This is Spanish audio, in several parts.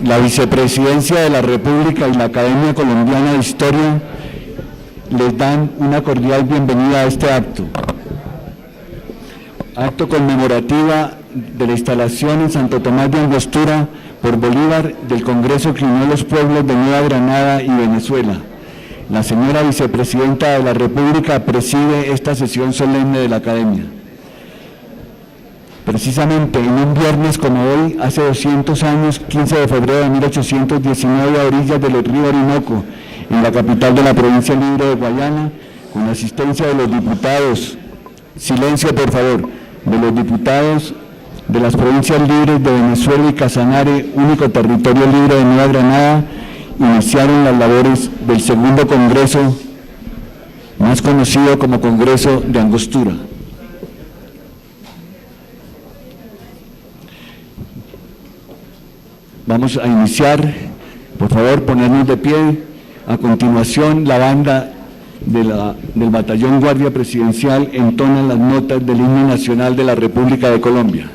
La Vicepresidencia de la República y la Academia Colombiana de Historia les dan una cordial bienvenida a este acto. Acto conmemorativa de la instalación en Santo Tomás de Angostura por Bolívar del Congreso que unió los pueblos de Nueva Granada y Venezuela. La señora Vicepresidenta de la República preside esta sesión solemne de la Academia. Precisamente en un viernes como hoy, hace 200 años, 15 de febrero de 1819, a orillas del río Orinoco, en la capital de la provincia libre de Guayana, con la asistencia de los diputados, silencio por favor, de los diputados de las provincias libres de Venezuela y Casanare, único territorio libre de Nueva Granada, iniciaron las labores del segundo congreso, más conocido como Congreso de Angostura. Vamos a iniciar, por favor, ponernos de pie. A continuación, la banda del Batallón Guardia Presidencial entona las notas del himno nacional de la República de Colombia.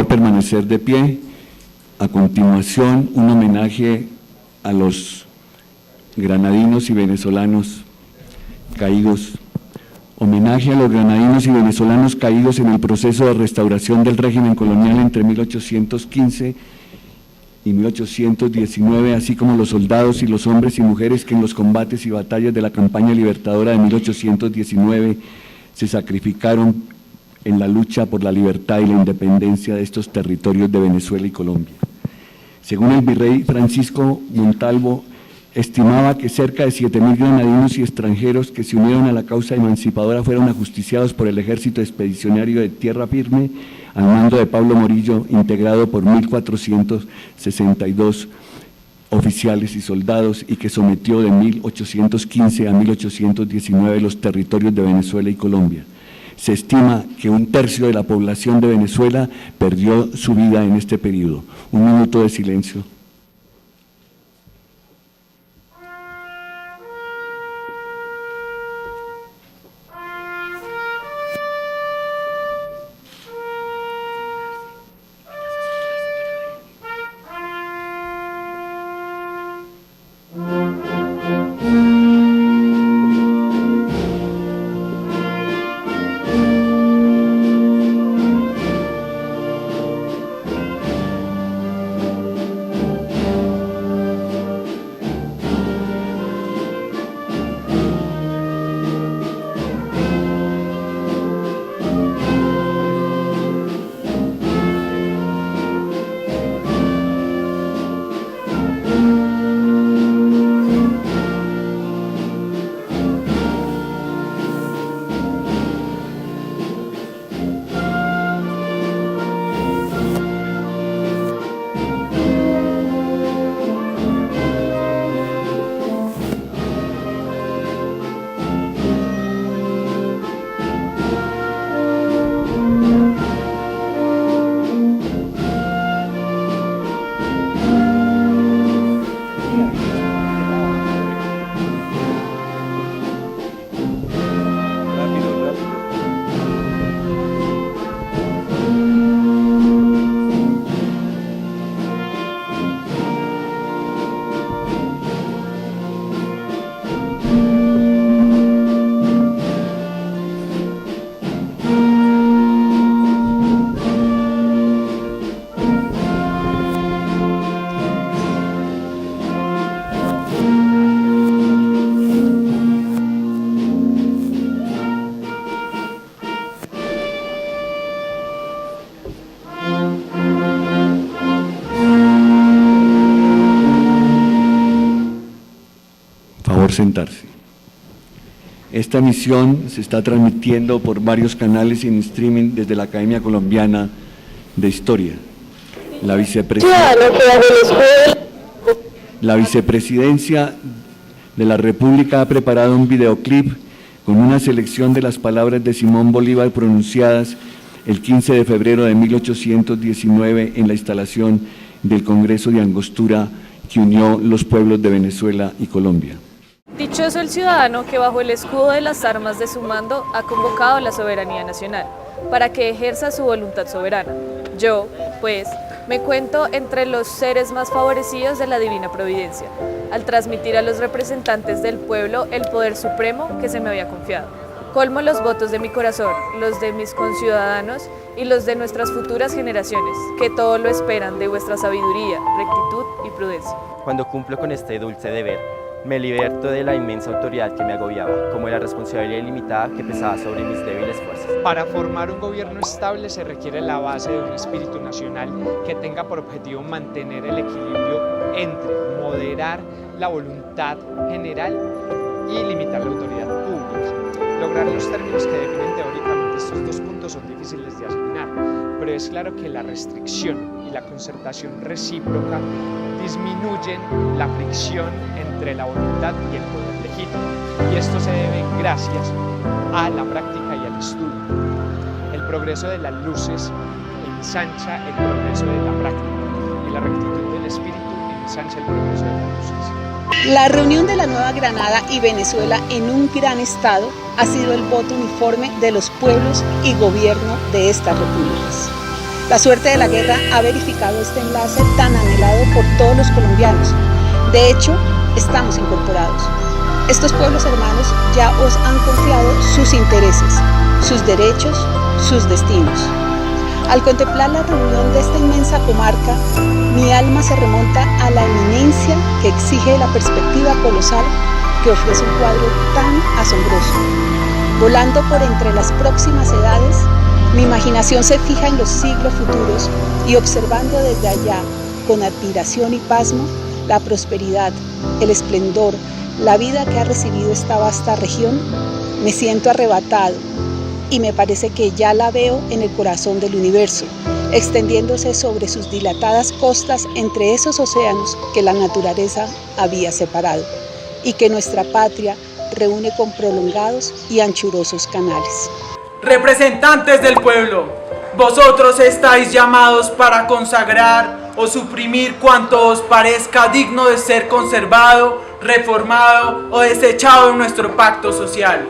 Permanecer de pie. A continuación, un homenaje a los granadinos y venezolanos caídos. Homenaje a los granadinos y venezolanos caídos en el proceso de restauración del régimen colonial entre 1815 y 1819, así como los soldados y los hombres y mujeres que en los combates y batallas de la campaña libertadora de 1819 se sacrificaron en la lucha por la libertad y la independencia de estos territorios de Venezuela y Colombia. Según el virrey Francisco Montalvo, estimaba que cerca de 7.000 granadinos y extranjeros que se unieron a la causa emancipadora fueron ajusticiados por el ejército expedicionario de tierra firme al mando de Pablo Morillo, integrado por 1.462 oficiales y soldados, y que sometió de 1815 a 1819 los territorios de Venezuela y Colombia. Se estima que 1/3 de la población de Venezuela perdió su vida en este periodo. Un minuto de silencio. sentarse. Esta emisión se está transmitiendo por varios canales en streaming desde la Academia Colombiana de Historia. La Vicepresidencia de la República ha preparado un videoclip con una selección de las palabras de Simón Bolívar pronunciadas el 15 de febrero de 1819 en la instalación del Congreso de Angostura que unió los pueblos de Venezuela y Colombia. Dichoso el ciudadano que bajo el escudo de las armas de su mando ha convocado a la soberanía nacional, para que ejerza su voluntad soberana. Yo, pues, me cuento entre los seres más favorecidos de la divina providencia, al transmitir a los representantes del pueblo el poder supremo que se me había confiado. Colmo los votos de mi corazón, los de mis conciudadanos y los de nuestras futuras generaciones, que todo lo esperan de vuestra sabiduría, rectitud y prudencia. Cuando cumplo con este dulce deber, me liberto de la inmensa autoridad que me agobiaba, como de la responsabilidad ilimitada que pesaba sobre mis débiles fuerzas. Para formar un gobierno estable se requiere la base de un espíritu nacional que tenga por objetivo mantener el equilibrio entre moderar la voluntad general y limitar la autoridad pública. Lograr los términos que definen teóricamente estos dos puntos son difíciles de asignar, pero es claro que la restricción y la concertación recíproca disminuyen la fricción entre la voluntad y el poder legítimo, y esto se debe gracias a la práctica y al estudio. El progreso de las luces ensancha el progreso de la práctica, y la rectitud del espíritu ensancha el progreso de las luces. La reunión de la Nueva Granada y Venezuela en un gran estado ha sido el voto uniforme de los pueblos y gobierno de estas repúblicas. La suerte de la guerra ha verificado este enlace tan anhelado por todos los colombianos. De hecho, estamos incorporados. Estos pueblos hermanos ya os han confiado sus intereses, sus derechos, sus destinos. Al contemplar la reunión de esta inmensa comarca, mi alma se remonta a la eminencia que exige la perspectiva colosal que ofrece un cuadro tan asombroso. Volando por entre las próximas edades, mi imaginación se fija en los siglos futuros y observando desde allá, con admiración y pasmo, la prosperidad, el esplendor, la vida que ha recibido esta vasta región, me siento arrebatado y me parece que ya la veo en el corazón del universo, extendiéndose sobre sus dilatadas costas entre esos océanos que la naturaleza había separado y que nuestra patria reúne con prolongados y anchurosos canales. Representantes del pueblo, vosotros estáis llamados para consagrar o suprimir cuanto os parezca digno de ser conservado, reformado o desechado en nuestro pacto social.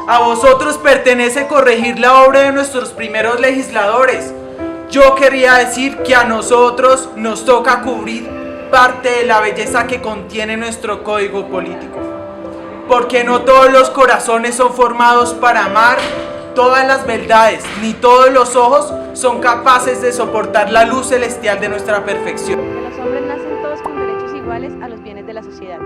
A vosotros pertenece corregir la obra de nuestros primeros legisladores. Yo querría decir que a nosotros nos toca cubrir parte de la belleza que contiene nuestro código político. Porque no todos los corazones son formados para amar todas las beldades, ni todos los ojos son capaces de soportar la luz celestial de nuestra perfección. Que los hombres nacen todos con derechos iguales a los bienes de la sociedad.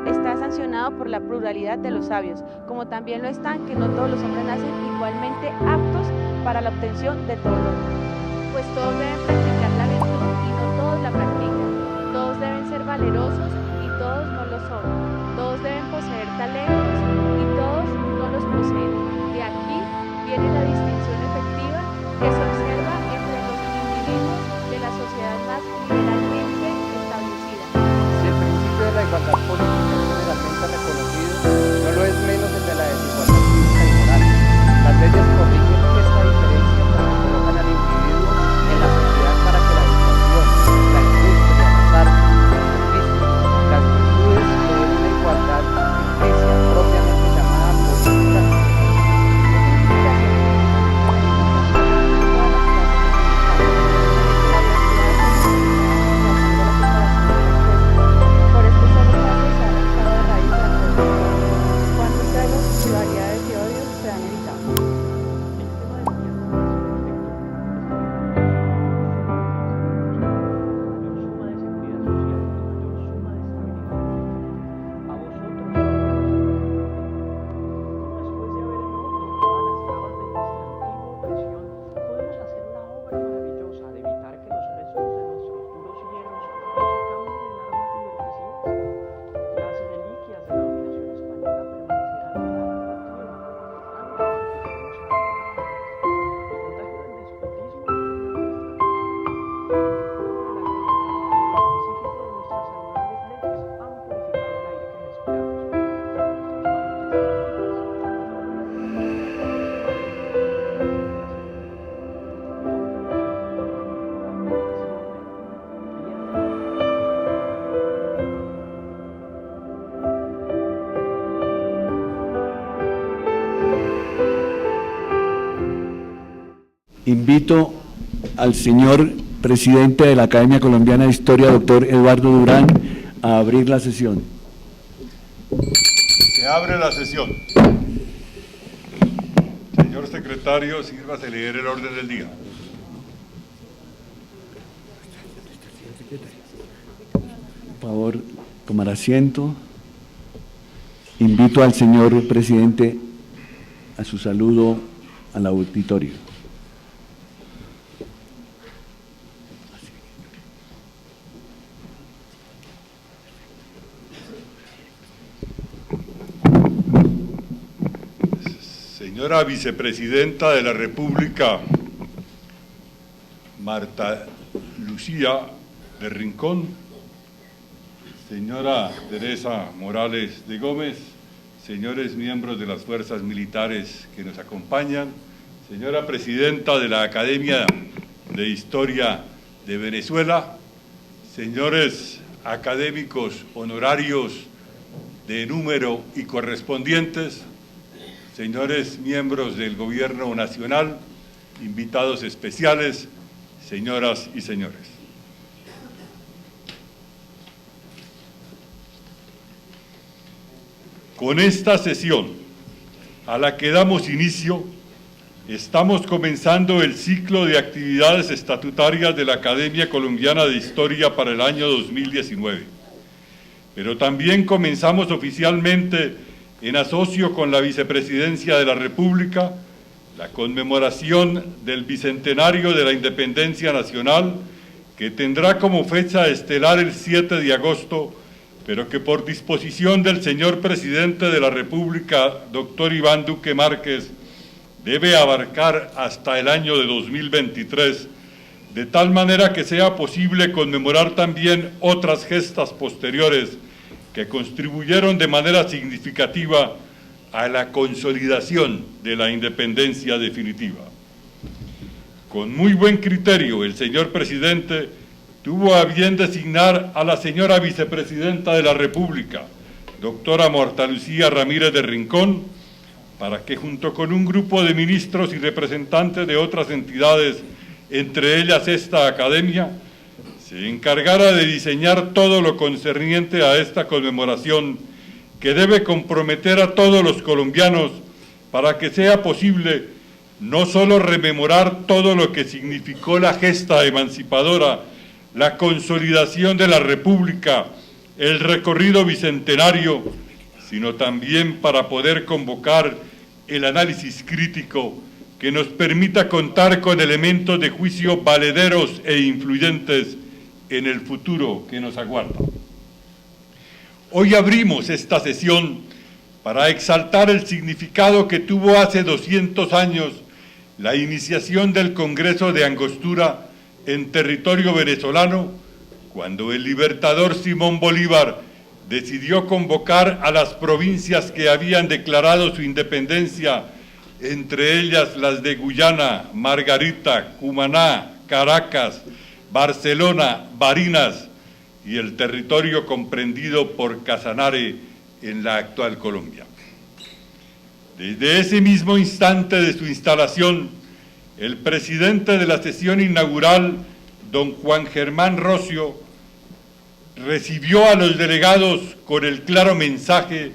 Está sancionado por la pluralidad de los sabios, como también lo están que no todos los hombres nacen igualmente aptos para la obtención de todo lo bueno. Pues todos deben practicar la virtud y no todos la practican. Todos deben ser valerosos y todos no lo son. Todos deben poseer talentos y todos no los poseen. De aquí viene la distinción efectiva que se observa entre los individuos de la sociedad más liberalmente establecida. Si el principio de la igualdad política es generalmente reconocido, no lo es menos el de la desigualdad física y moral. Las leyes corrigen esta diferencia porque colocan al individuo en la sociedad para que la educación, la industria, las artes, los servicios, las virtudes le den una igualdad ficticia propia Invito al señor presidente de la Academia Colombiana de Historia, doctor Eduardo Durán, a abrir la sesión. Se abre la sesión. Señor secretario, sírvase a leer el orden del día. Por favor, tomar asiento. Invito al señor presidente a su saludo al auditorio. Señora Vicepresidenta de la República, Marta Lucía de Rincón, señora Teresa Morales de Gómez, señores miembros de las fuerzas militares que nos acompañan, señora Presidenta de la Academia de Historia de Venezuela, señores académicos honorarios de número y correspondientes, señores miembros del Gobierno Nacional, invitados especiales, señoras y señores. Con esta sesión a la que damos inicio, estamos comenzando el ciclo de actividades estatutarias de la Academia Colombiana de Historia para el año 2019. Pero también comenzamos oficialmente, en asocio con la Vicepresidencia de la República, la conmemoración del Bicentenario de la Independencia Nacional, que tendrá como fecha estelar el 7 de agosto, pero que por disposición del señor Presidente de la República, doctor Iván Duque Márquez, debe abarcar hasta el año de 2023, de tal manera que sea posible conmemorar también otras gestas posteriores que contribuyeron de manera significativa a la consolidación de la independencia definitiva. Con muy buen criterio, el señor Presidente tuvo a bien designar a la señora Vicepresidenta de la República, doctora Marta Lucía Ramírez de Rincón, para que junto con un grupo de ministros y representantes de otras entidades, entre ellas esta academia, se encargara de diseñar todo lo concerniente a esta conmemoración que debe comprometer a todos los colombianos para que sea posible no solo rememorar todo lo que significó la gesta emancipadora, la consolidación de la República, el recorrido bicentenario, sino también para poder convocar el análisis crítico que nos permita contar con elementos de juicio valederos e influyentes en el futuro que nos aguarda. Hoy abrimos esta sesión para exaltar el significado que tuvo hace 200 años la iniciación del Congreso de Angostura en territorio venezolano, cuando el libertador Simón Bolívar decidió convocar a las provincias que habían declarado su independencia, entre ellas las de Guyana, Margarita, Cumaná, Caracas, Barcelona, Barinas y el territorio comprendido por Casanare en la actual Colombia. Desde ese mismo instante de su instalación, el presidente de la sesión inaugural, don Juan Germán Rocio, recibió a los delegados con el claro mensaje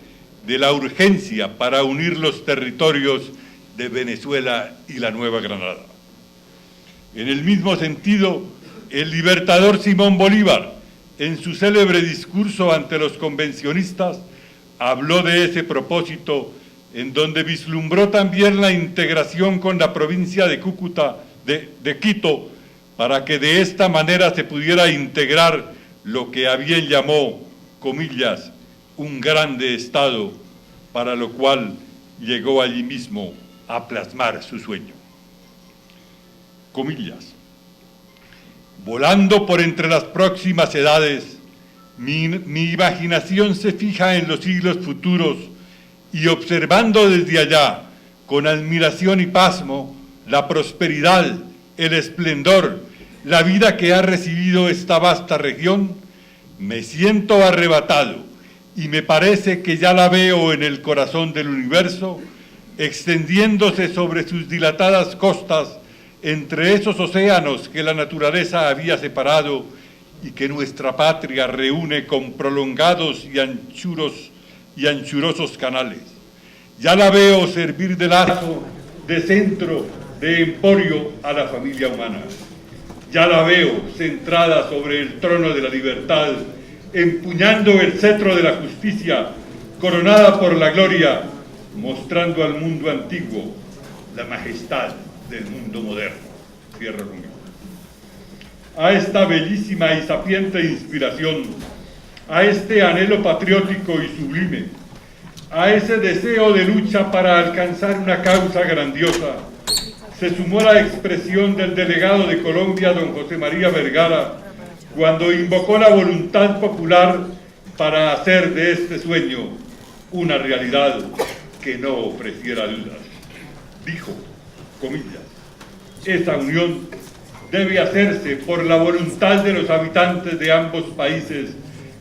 de la urgencia para unir los territorios de Venezuela y la Nueva Granada. En el mismo sentido, el libertador Simón Bolívar, en su célebre discurso ante los convencionistas, habló de ese propósito, en donde vislumbró también la integración con la provincia de Cúcuta, de Quito, para que de esta manera se pudiera integrar lo que a bien llamó, comillas, un grande Estado, para lo cual llegó allí mismo a plasmar su sueño. Comillas. Volando por entre las próximas edades, mi imaginación se fija en los siglos futuros y observando desde allá, con admiración y pasmo, la prosperidad, el esplendor, la vida que ha recibido esta vasta región, me siento arrebatado y me parece que ya la veo en el corazón del universo, extendiéndose sobre sus dilatadas costas entre esos océanos que la naturaleza había separado y que nuestra patria reúne con prolongados y anchurosos canales. Ya la veo servir de lazo, de centro, de emporio a la familia humana. Ya la veo centrada sobre el trono de la libertad, empuñando el cetro de la justicia, coronada por la gloria, mostrando al mundo antiguo la majestad del mundo moderno. Cierro conmigo. A esta bellísima y sapiente inspiración, a este anhelo patriótico y sublime, a ese deseo de lucha para alcanzar una causa grandiosa, se sumó la expresión del delegado de Colombia, don José María Vergara, cuando invocó la voluntad popular para hacer de este sueño una realidad que no ofreciera dudas. Dijo, comillas, esa unión debe hacerse por la voluntad de los habitantes de ambos países,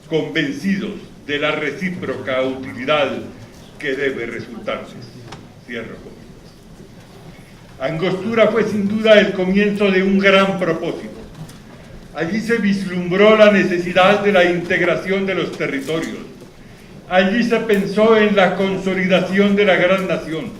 convencidos de la recíproca utilidad que debe resultarse. Cierro comillas. Angostura fue sin duda el comienzo de un gran propósito. Allí se vislumbró la necesidad de la integración de los territorios. Allí se pensó en la consolidación de la gran nación.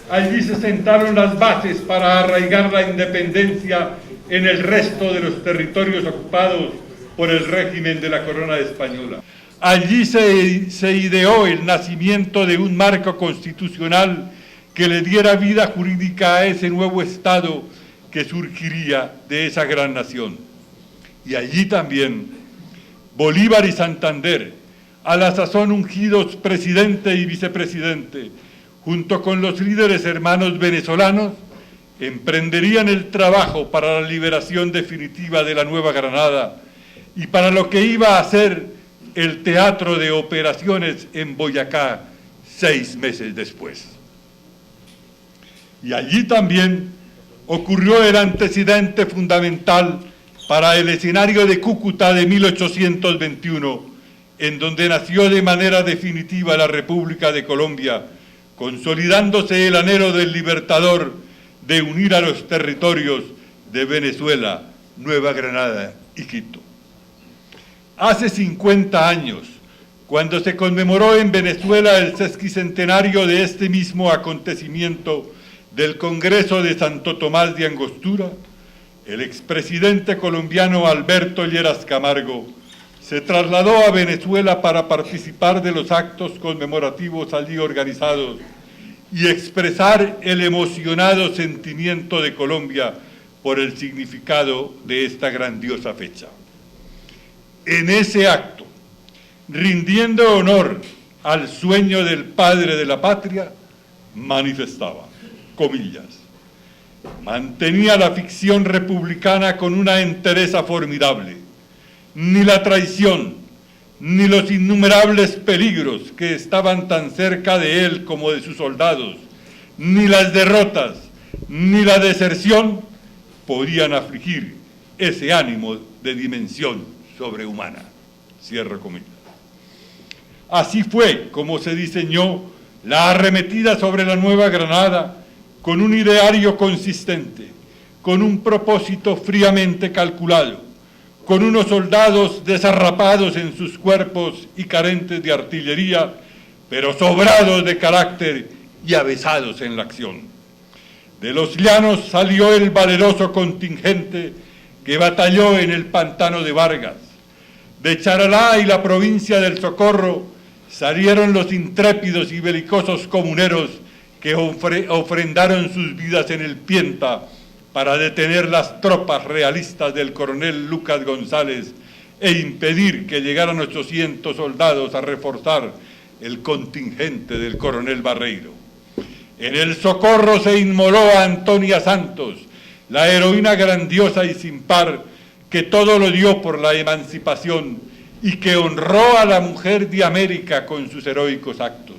Allí se sentaron las bases para arraigar la independencia en el resto de los territorios ocupados por el régimen de la corona española. Allí se ideó el nacimiento de un marco constitucional que le diera vida jurídica a ese nuevo Estado que surgiría de esa gran nación. Y allí también Bolívar y Santander, a la sazón ungidos presidente y vicepresidente, junto con los líderes hermanos venezolanos, emprenderían el trabajo para la liberación definitiva de la Nueva Granada y para lo que iba a ser el teatro de operaciones en Boyacá 6 meses después. Y allí también ocurrió el antecedente fundamental para el escenario de Cúcuta de 1821, en donde nació de manera definitiva la República de Colombia, consolidándose el anhelo del libertador de unir a los territorios de Venezuela, Nueva Granada y Quito. Hace 50 años, cuando se conmemoró en Venezuela el sesquicentenario de este mismo acontecimiento del Congreso de Santo Tomás de Angostura, el expresidente colombiano Alberto Lleras Camargo se trasladó a Venezuela para participar de los actos conmemorativos allí organizados y expresar el emocionado sentimiento de Colombia por el significado de esta grandiosa fecha. En ese acto, rindiendo honor al sueño del padre de la patria, manifestaba, comillas, mantenía la ficción republicana con una entereza formidable. Ni la traición, ni los innumerables peligros que estaban tan cerca de él como de sus soldados, ni las derrotas, ni la deserción podían afligir ese ánimo de dimensión sobrehumana. Cierro comillas. Así fue como se diseñó la arremetida sobre la Nueva Granada, con un ideario consistente, con un propósito fríamente calculado, con unos soldados desarrapados en sus cuerpos y carentes de artillería, pero sobrados de carácter y avesados en la acción. De los llanos salió el valeroso contingente que batalló en el pantano de Vargas. De Charalá y la provincia del Socorro salieron los intrépidos y belicosos comuneros que ofrendaron sus vidas en el Pienta para detener las tropas realistas del coronel Lucas González e impedir que llegaran 800 soldados a reforzar el contingente del coronel Barreiro. En el Socorro se inmoló a Antonia Santos, la heroína grandiosa y sin par que todo lo dio por la emancipación y que honró a la mujer de América con sus heroicos actos.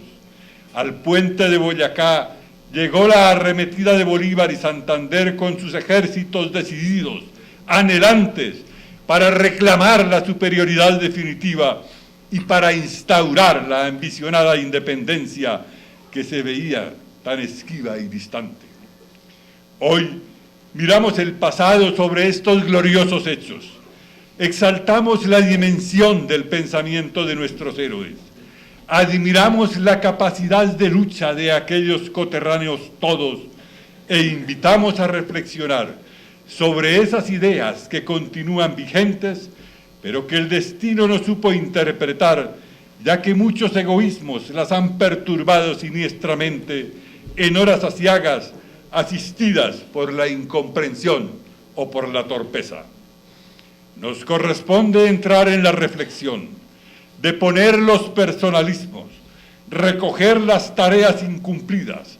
Al puente de Boyacá llegó la arremetida de Bolívar y Santander con sus ejércitos decididos, anhelantes, para reclamar la superioridad definitiva y para instaurar la ambicionada independencia que se veía tan esquiva y distante. Hoy, miramos el pasado sobre estos gloriosos hechos, exaltamos la dimensión del pensamiento de nuestros héroes, admiramos la capacidad de lucha de aquellos coterráneos todos e invitamos a reflexionar sobre esas ideas que continúan vigentes, pero que el destino no supo interpretar, ya que muchos egoísmos las han perturbado siniestramente en horas aciagas, asistidas por la incomprensión o por la torpeza. Nos corresponde entrar en la reflexión, deponer los personalismos, recoger las tareas incumplidas,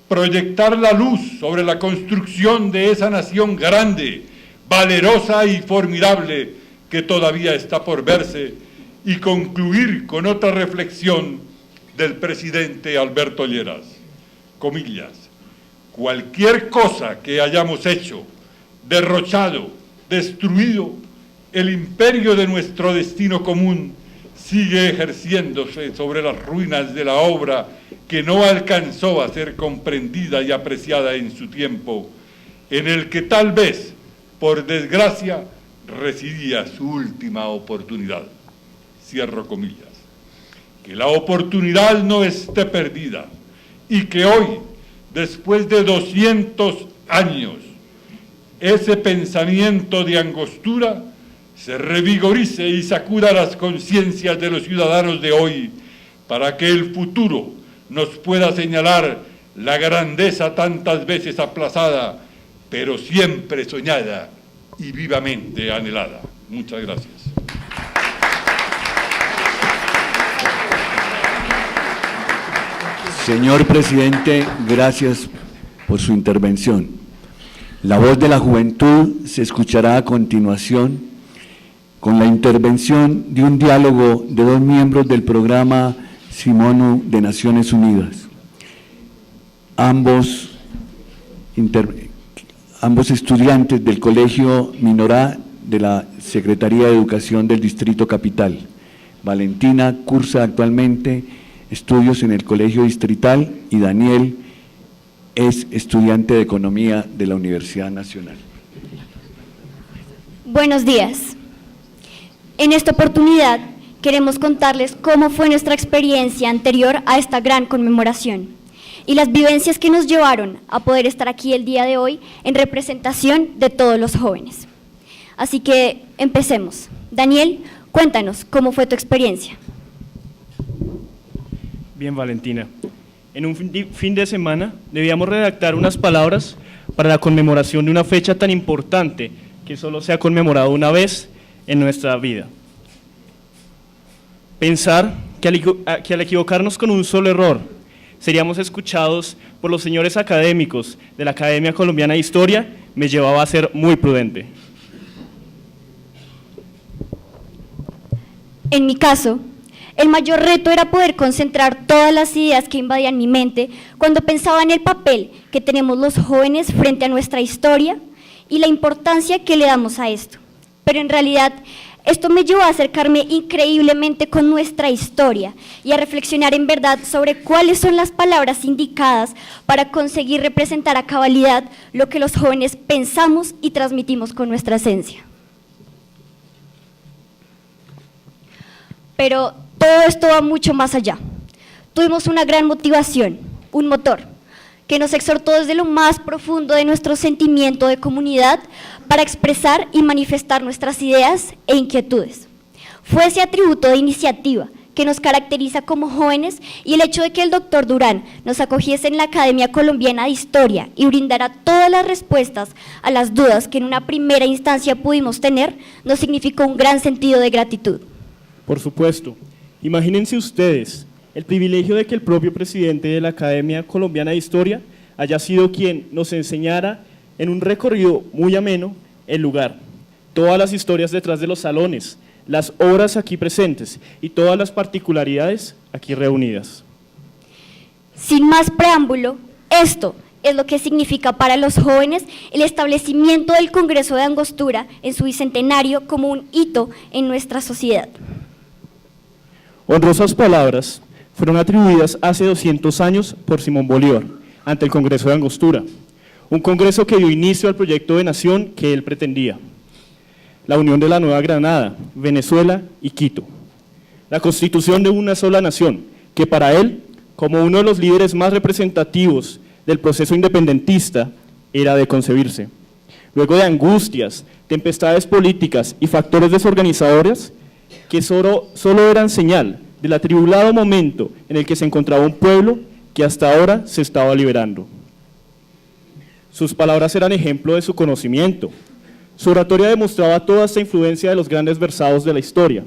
proyectar la luz sobre la construcción de esa nación grande, valerosa y formidable que todavía está por verse, y concluir con otra reflexión del presidente Alberto Lleras. Comillas, cualquier cosa que hayamos hecho, derrochado, destruido, el imperio de nuestro destino común sigue ejerciéndose sobre las ruinas de la obra que no alcanzó a ser comprendida y apreciada en su tiempo, en el que tal vez, por desgracia, residía su última oportunidad. Cierro comillas. Que la oportunidad no esté perdida y que hoy, después de 200 años, ese pensamiento de Angostura se revigorice y sacuda las conciencias de los ciudadanos de hoy para que el futuro nos pueda señalar la grandeza tantas veces aplazada, pero siempre soñada y vivamente anhelada. Muchas gracias. Señor presidente, gracias por su intervención. La voz de la juventud se escuchará a continuación con la intervención de un diálogo de dos miembros del programa Simonu de Naciones Unidas. Ambos estudiantes del Colegio Minorá de la Secretaría de Educación del Distrito Capital. Valentina cursa actualmente estudios en el Colegio Distrital y Daniel es estudiante de Economía de la Universidad Nacional. Buenos días. En esta oportunidad queremos contarles cómo fue nuestra experiencia anterior a esta gran conmemoración y las vivencias que nos llevaron a poder estar aquí el día de hoy en representación de todos los jóvenes. Así que empecemos. Daniel, cuéntanos cómo fue tu experiencia. Bien, Valentina. En un fin de semana debíamos redactar unas palabras para la conmemoración de una fecha tan importante que solo se ha conmemorado una vez en nuestra vida. Pensar que al equivocarnos con un solo error, seríamos escuchados por los señores académicos de la Academia Colombiana de Historia me llevaba a ser muy prudente. En mi caso, el mayor reto era poder concentrar todas las ideas que invadían mi mente cuando pensaba en el papel que tenemos los jóvenes frente a nuestra historia y la importancia que le damos a esto. Pero en realidad, esto me llevó a acercarme increíblemente con nuestra historia y a reflexionar en verdad sobre cuáles son las palabras indicadas para conseguir representar a cabalidad lo que los jóvenes pensamos y transmitimos con nuestra esencia. Pero todo esto va mucho más allá. Tuvimos una gran motivación, un motor, que nos exhortó desde lo más profundo de nuestro sentimiento de comunidad para expresar y manifestar nuestras ideas e inquietudes. Fue ese atributo de iniciativa que nos caracteriza como jóvenes y el hecho de que el doctor Durán nos acogiese en la Academia Colombiana de Historia y brindara todas las respuestas a las dudas que en una primera instancia pudimos tener, nos significó un gran sentido de gratitud. Por supuesto. Imagínense ustedes el privilegio de que el propio presidente de la Academia Colombiana de Historia haya sido quien nos enseñara en un recorrido muy ameno el lugar, todas las historias detrás de los salones, las obras aquí presentes y todas las particularidades aquí reunidas. Sin más preámbulo, esto es lo que significa para los jóvenes el establecimiento del Congreso de Angostura en su bicentenario como un hito en nuestra sociedad. Honrosas palabras fueron atribuidas hace 200 años por Simón Bolívar ante el Congreso de Angostura, un congreso que dio inicio al proyecto de nación que él pretendía, la unión de la Nueva Granada, Venezuela y Quito, la constitución de una sola nación, que para él, como uno de los líderes más representativos del proceso independentista, era de concebirse. Luego de angustias, tempestades políticas y factores desorganizadores que solo eran señal del atribulado momento en el que se encontraba un pueblo que hasta ahora se estaba liberando. Sus palabras eran ejemplo de su conocimiento. Su oratoria demostraba toda esta influencia de los grandes versados de la historia.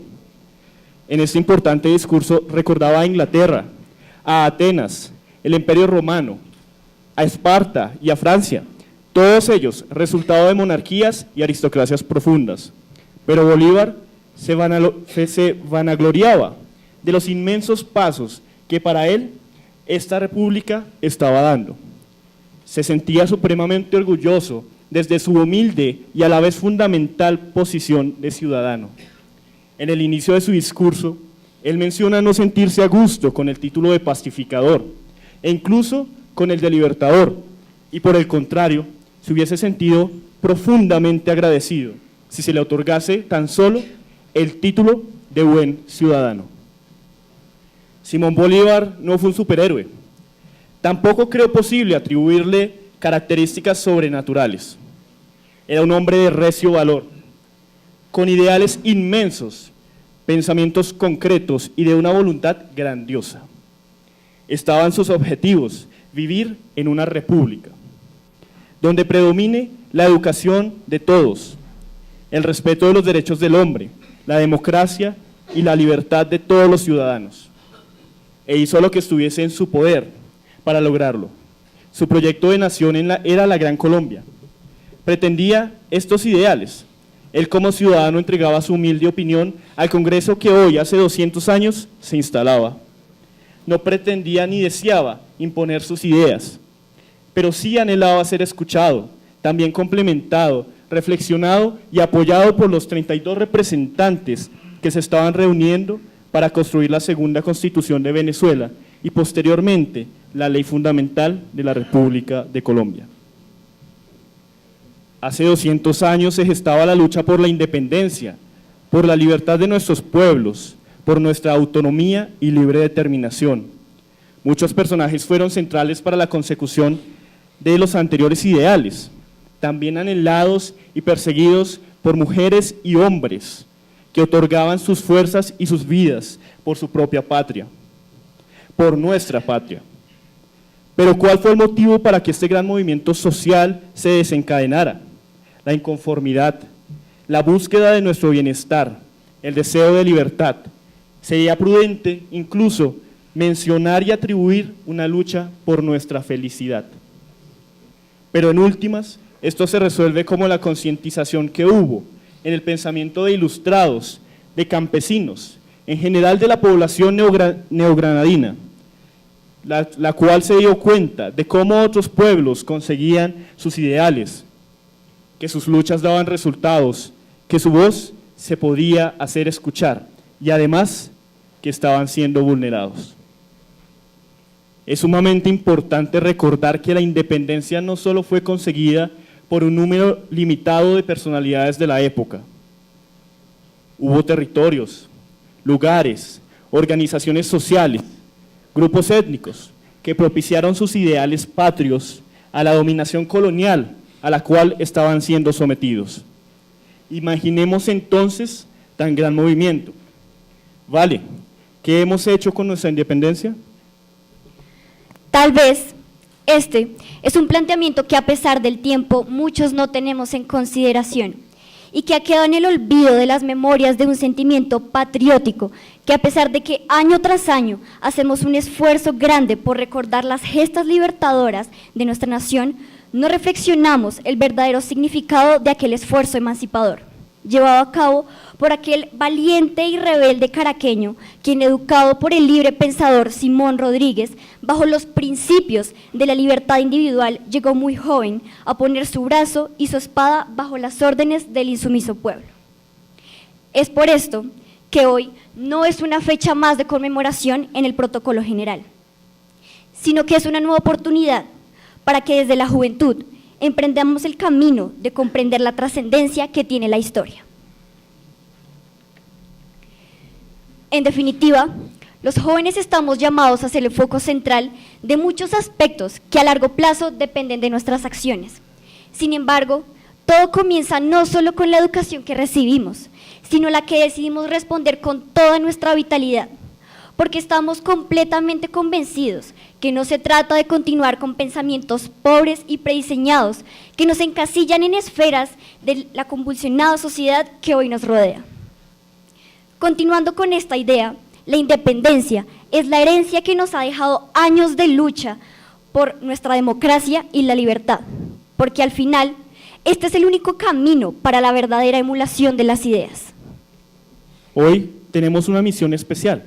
En este importante discurso recordaba a Inglaterra, a Atenas, el Imperio Romano, a Esparta y a Francia, todos ellos resultado de monarquías y aristocracias profundas. Pero Bolívar se vanagloriaba de los inmensos pasos que para él esta república estaba dando. Se sentía supremamente orgulloso desde su humilde y a la vez fundamental posición de ciudadano. En el inicio de su discurso, él menciona no sentirse a gusto con el título de pacificador e incluso con el de libertador, y por el contrario, se hubiese sentido profundamente agradecido si se le otorgase tan solo el título de buen ciudadano. Simón Bolívar no fue un superhéroe. Tampoco creo posible atribuirle características sobrenaturales. Era un hombre de recio valor, con ideales inmensos, pensamientos concretos y de una voluntad grandiosa. Estaban sus objetivos: vivir en una república, donde predomine la educación de todos, el respeto de los derechos del hombre, la democracia y la libertad de todos los ciudadanos. E hizo lo que estuviese en su poder para lograrlo. Su proyecto de nación era la Gran Colombia. Pretendía estos ideales. Él como ciudadano entregaba su humilde opinión al Congreso que hoy, hace 200 años, se instalaba. No pretendía ni deseaba imponer sus ideas, pero sí anhelaba ser escuchado, también complementado, reflexionado y apoyado por los 32 representantes que se estaban reuniendo para construir la segunda Constitución de Venezuela y posteriormente la ley fundamental de la República de Colombia. Hace 200 años se gestaba la lucha por la independencia, por la libertad de nuestros pueblos, por nuestra autonomía y libre determinación. Muchos personajes fueron centrales para la consecución de los anteriores ideales, también anhelados y perseguidos por mujeres y hombres que otorgaban sus fuerzas y sus vidas por su propia patria, por nuestra patria. Pero ¿cuál fue el motivo para que este gran movimiento social se desencadenara? La inconformidad, la búsqueda de nuestro bienestar, el deseo de libertad. Sería prudente incluso mencionar y atribuir una lucha por nuestra felicidad. Pero en últimas, esto se resuelve como la concientización que hubo en el pensamiento de ilustrados, de campesinos, en general de la población neogranadina, la cual se dio cuenta de cómo otros pueblos conseguían sus ideales, que sus luchas daban resultados, que su voz se podía hacer escuchar y además que estaban siendo vulnerados. Es sumamente importante recordar que la independencia no solo fue conseguida por un número limitado de personalidades de la época. Hubo territorios, lugares, organizaciones sociales, grupos étnicos que propiciaron sus ideales patrios a la dominación colonial a la cual estaban siendo sometidos. Imaginemos entonces tan gran movimiento. Vale, ¿qué hemos hecho con nuestra independencia? Tal vez este es un planteamiento que a pesar del tiempo muchos no tenemos en consideración y que ha quedado en el olvido de las memorias de un sentimiento patriótico que a pesar de que año tras año hacemos un esfuerzo grande por recordar las gestas libertadoras de nuestra nación, no reflexionamos el verdadero significado de aquel esfuerzo emancipador, llevado a cabo por aquel valiente y rebelde caraqueño, quien educado por el libre pensador Simón Rodríguez, bajo los principios de la libertad individual, llegó muy joven a poner su brazo y su espada bajo las órdenes del insumiso pueblo. Es por esto que hoy no es una fecha más de conmemoración en el protocolo general, sino que es una nueva oportunidad para que desde la juventud emprendamos el camino de comprender la trascendencia que tiene la historia. En definitiva, los jóvenes estamos llamados a ser el foco central de muchos aspectos que a largo plazo dependen de nuestras acciones. Sin embargo, todo comienza no solo con la educación que recibimos, sino la que decidimos responder con toda nuestra vitalidad, porque estamos completamente convencidos que no se trata de continuar con pensamientos pobres y prediseñados que nos encasillan en esferas de la convulsionada sociedad que hoy nos rodea. Continuando con esta idea, la independencia es la herencia que nos ha dejado años de lucha por nuestra democracia y la libertad, porque al final, este es el único camino para la verdadera emulación de las ideas. Hoy tenemos una misión especial.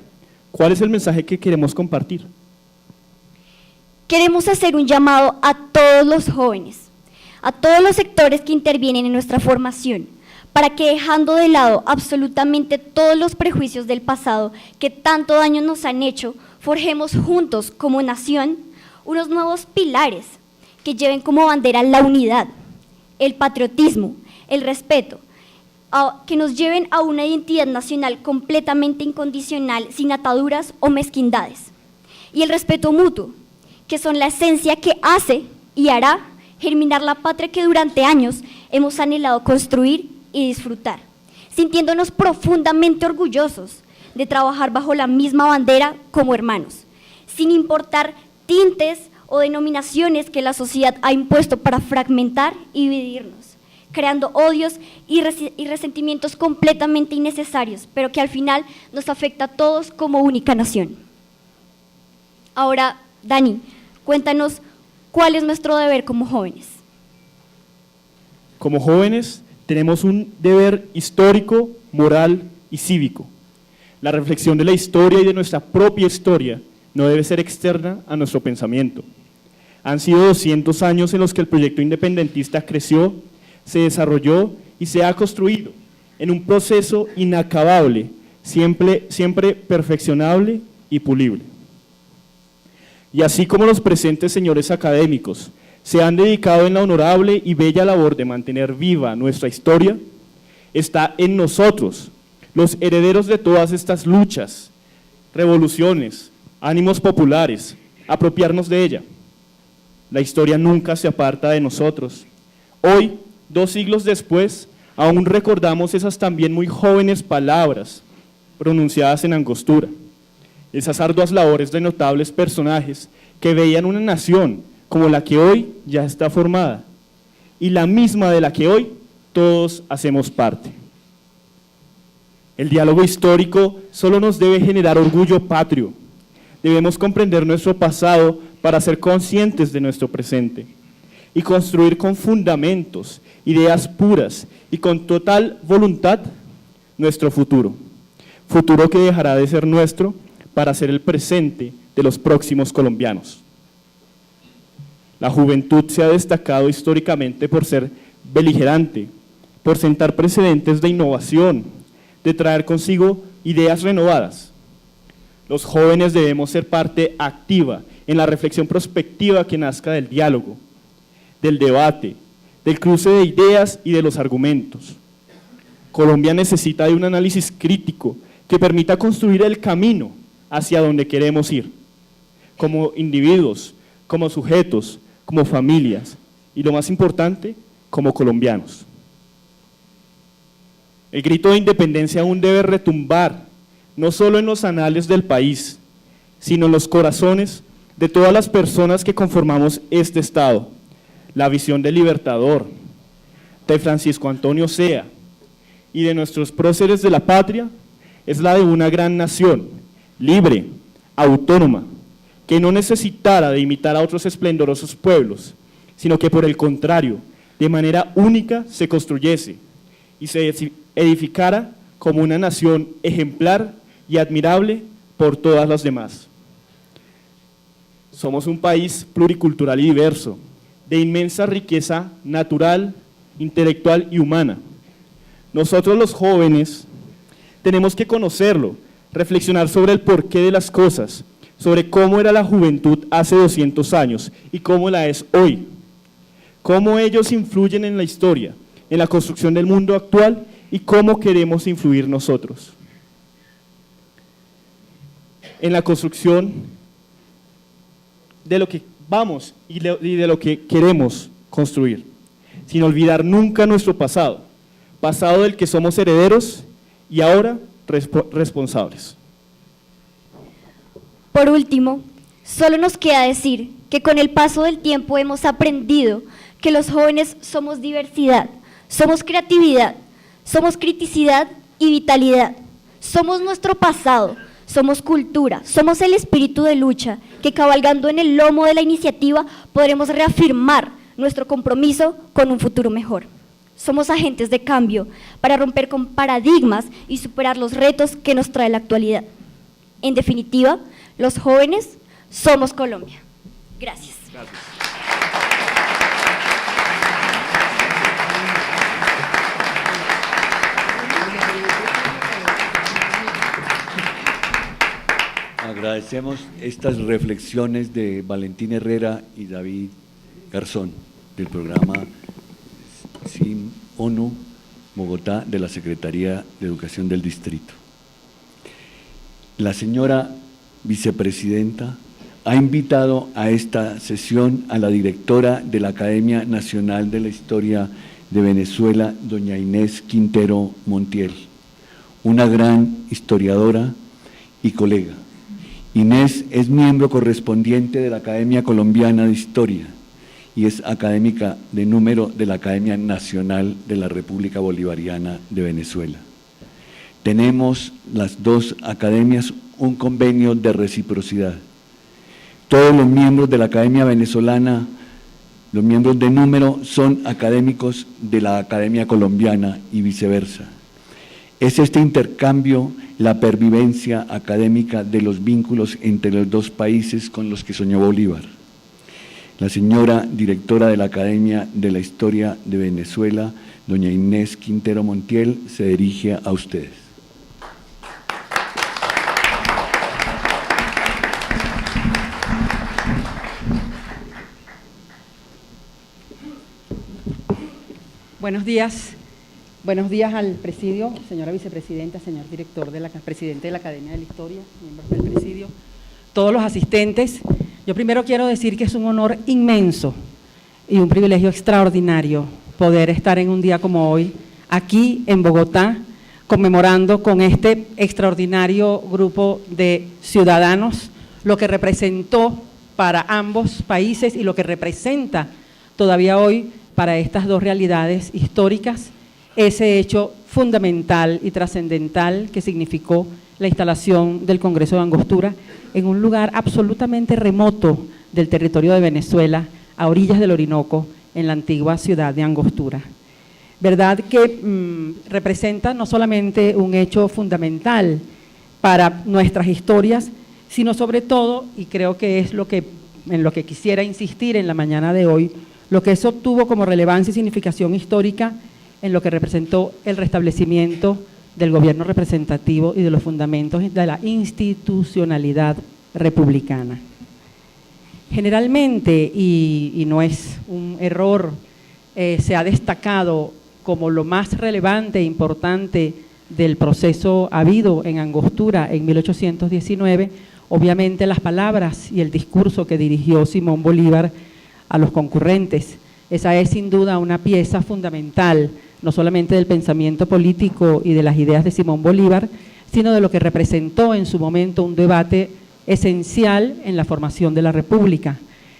¿Cuál es el mensaje que queremos compartir? Queremos hacer un llamado a todos los jóvenes, a todos los sectores que intervienen en nuestra formación, para que dejando de lado absolutamente todos los prejuicios del pasado que tanto daño nos han hecho, forjemos juntos como nación unos nuevos pilares que lleven como bandera la unidad, el patriotismo, el respeto, que nos lleven a una identidad nacional completamente incondicional, sin ataduras o mezquindades, y el respeto mutuo, que son la esencia que hace y hará germinar la patria que durante años hemos anhelado construir y disfrutar, sintiéndonos profundamente orgullosos de trabajar bajo la misma bandera como hermanos, sin importar tintes o denominaciones que la sociedad ha impuesto para fragmentar y dividirnos, creando odios y resentimientos completamente innecesarios, pero que al final nos afecta a todos como única nación. Ahora, Dani, cuéntanos cuál es nuestro deber como jóvenes. Como jóvenes tenemos un deber histórico, moral y cívico. La reflexión de la historia y de nuestra propia historia no debe ser externa a nuestro pensamiento. Han sido 200 años en los que el proyecto independentista creció, se desarrolló y se ha construido en un proceso inacabable, siempre perfeccionable y pulible. Y así como los presentes señores académicos se han dedicado en la honorable y bella labor de mantener viva nuestra historia, está en nosotros, los herederos de todas estas luchas, revoluciones, ánimos populares, apropiarnos de ella. La historia nunca se aparta de nosotros. Hoy, 2 siglos después, aún recordamos esas también muy jóvenes palabras pronunciadas en Angostura, esas arduas labores de notables personajes que veían una nación como la que hoy ya está formada y la misma de la que hoy todos hacemos parte. El diálogo histórico solo nos debe generar orgullo patrio. Debemos comprender nuestro pasado para ser conscientes de nuestro presente y construir con fundamentos, ideas puras y con total voluntad nuestro futuro. Futuro que dejará de ser nuestro para ser el presente de los próximos colombianos. La juventud se ha destacado históricamente por ser beligerante, por sentar precedentes de innovación, de traer consigo ideas renovadas. Los jóvenes debemos ser parte activa en la reflexión prospectiva que nazca del diálogo, del debate, del cruce de ideas y de los argumentos. Colombia necesita de un análisis crítico que permita construir el camino hacia donde queremos ir, como individuos, como sujetos, como familias y, lo más importante, como colombianos. El grito de independencia aún debe retumbar, no solo en los anales del país, sino en los corazones de todas las personas que conformamos este Estado. La visión del Libertador, de Francisco Antonio Sea y de nuestros próceres de la patria es la de una gran nación, libre, autónoma, que no necesitara de imitar a otros esplendorosos pueblos, sino que por el contrario, de manera única se construyese y se edificara como una nación ejemplar y admirable por todas las demás. Somos un país pluricultural y diverso, de inmensa riqueza natural, intelectual y humana. Nosotros los jóvenes tenemos que conocerlo, reflexionar sobre el porqué de las cosas, sobre cómo era la juventud hace 200 años y cómo la es hoy. cómo ellos influyen en la historia, en la construcción del mundo actual y cómo queremos influir nosotros en la construcción de lo que vamos y de lo que queremos construir, sin olvidar nunca nuestro pasado, pasado del que somos herederos y ahora responsables. Por último, solo nos queda decir que con el paso del tiempo hemos aprendido que los jóvenes somos diversidad, somos creatividad, somos criticidad y vitalidad, somos nuestro pasado, somos cultura, somos el espíritu de lucha que cabalgando en el lomo de la iniciativa podremos reafirmar nuestro compromiso con un futuro mejor. Somos agentes de cambio para romper con paradigmas y superar los retos que nos trae la actualidad. En definitiva, los jóvenes somos Colombia. Gracias. Gracias. Agradecemos estas reflexiones de Valentín Herrera y David Garzón del programa SIM ONU Bogotá de la Secretaría de Educación del Distrito. La señora vicepresidenta ha invitado a esta sesión a la directora de la Academia Nacional de la Historia de Venezuela, doña Inés Quintero Montiel, una gran historiadora y colega. Inés es miembro correspondiente de la Academia Colombiana de Historia y es académica de número de la Academia Nacional de la República Bolivariana de Venezuela. Tenemos las dos academias un convenio de reciprocidad. Todos los miembros de la Academia Venezolana, los miembros de número, son académicos de la Academia Colombiana y viceversa. Es este intercambio la pervivencia académica de los vínculos entre los dos países con los que soñó Bolívar. La señora directora de la Academia de la Historia de Venezuela, doña Inés Quintero Montiel, se dirige a ustedes. Buenos días. Buenos días al presidio, señora vicepresidenta, señor director, presidente de la Academia de la Historia, miembros del presidio, todos los asistentes. Yo primero quiero decir que es un honor inmenso y un privilegio extraordinario poder estar en un día como hoy, aquí en Bogotá, conmemorando con este extraordinario grupo de ciudadanos lo que representó para ambos países y lo que representa todavía hoy para estas dos realidades históricas, ese hecho fundamental y trascendental que significó la instalación del Congreso de Angostura en un lugar absolutamente remoto del territorio de Venezuela, a orillas del Orinoco, en la antigua ciudad de Angostura. Verdad que representa no solamente un hecho fundamental para nuestras historias, sino sobre todo, y creo que es en lo que quisiera insistir en la mañana de hoy, lo que eso tuvo como relevancia y significación histórica en lo que representó el restablecimiento del gobierno representativo y de los fundamentos de la institucionalidad republicana. Generalmente, y no es un error, se ha destacado como lo más relevante e importante del proceso habido en Angostura en 1819, obviamente las palabras y el discurso que dirigió Simón Bolívar a los concurrentes. Esa es sin duda una pieza fundamental, no solamente del pensamiento político y de las ideas de Simón Bolívar, sino de lo que representó en su momento un debate esencial en la formación de la República.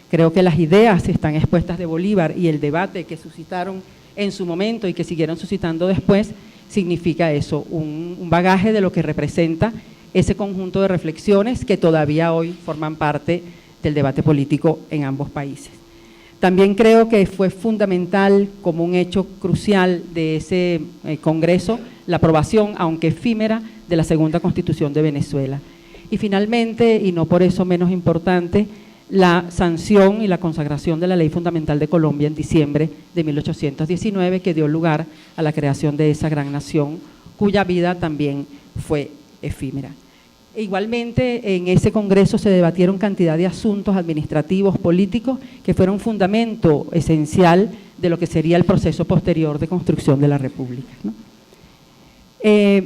Creo que las ideas están expuestas de Bolívar y el debate que suscitaron en su momento y que siguieron suscitando después, significa eso, un bagaje de lo que representa ese conjunto de reflexiones que todavía hoy forman parte del debate político en ambos países. También creo que fue fundamental como un hecho crucial de ese Congreso la aprobación, aunque efímera, de la segunda Constitución de Venezuela. Y finalmente, y no por eso menos importante, la sanción y la consagración de la Ley Fundamental de Colombia en diciembre de 1819, que dio lugar a la creación de esa gran nación, cuya vida también fue efímera. Igualmente, en ese congreso se debatieron cantidad de asuntos administrativos, políticos, que fueron fundamento esencial de lo que sería el proceso posterior de construcción de la República, ¿no?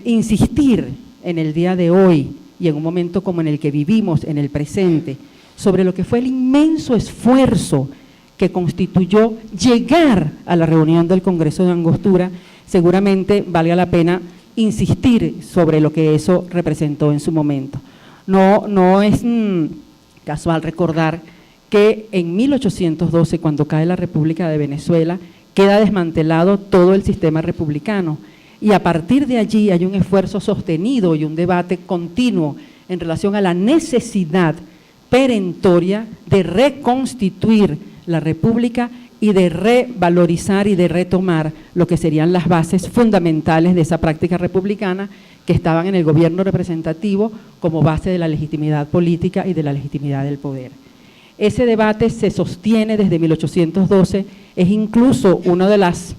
Insistir en el día de hoy y en un momento como en el que vivimos, en el presente, sobre lo que fue el inmenso esfuerzo que constituyó llegar a la reunión del Congreso de Angostura, seguramente valga la pena insistir sobre lo que eso representó en su momento. No es casual recordar que en 1812, cuando cae la República de Venezuela, queda desmantelado todo el sistema republicano, y a partir de allí hay un esfuerzo sostenido y un debate continuo en relación a la necesidad perentoria de reconstituir la República y de revalorizar y de retomar lo que serían las bases fundamentales de esa práctica republicana que estaban en el gobierno representativo como base de la legitimidad política y de la legitimidad del poder. Ese debate se sostiene desde 1812, es incluso uno de los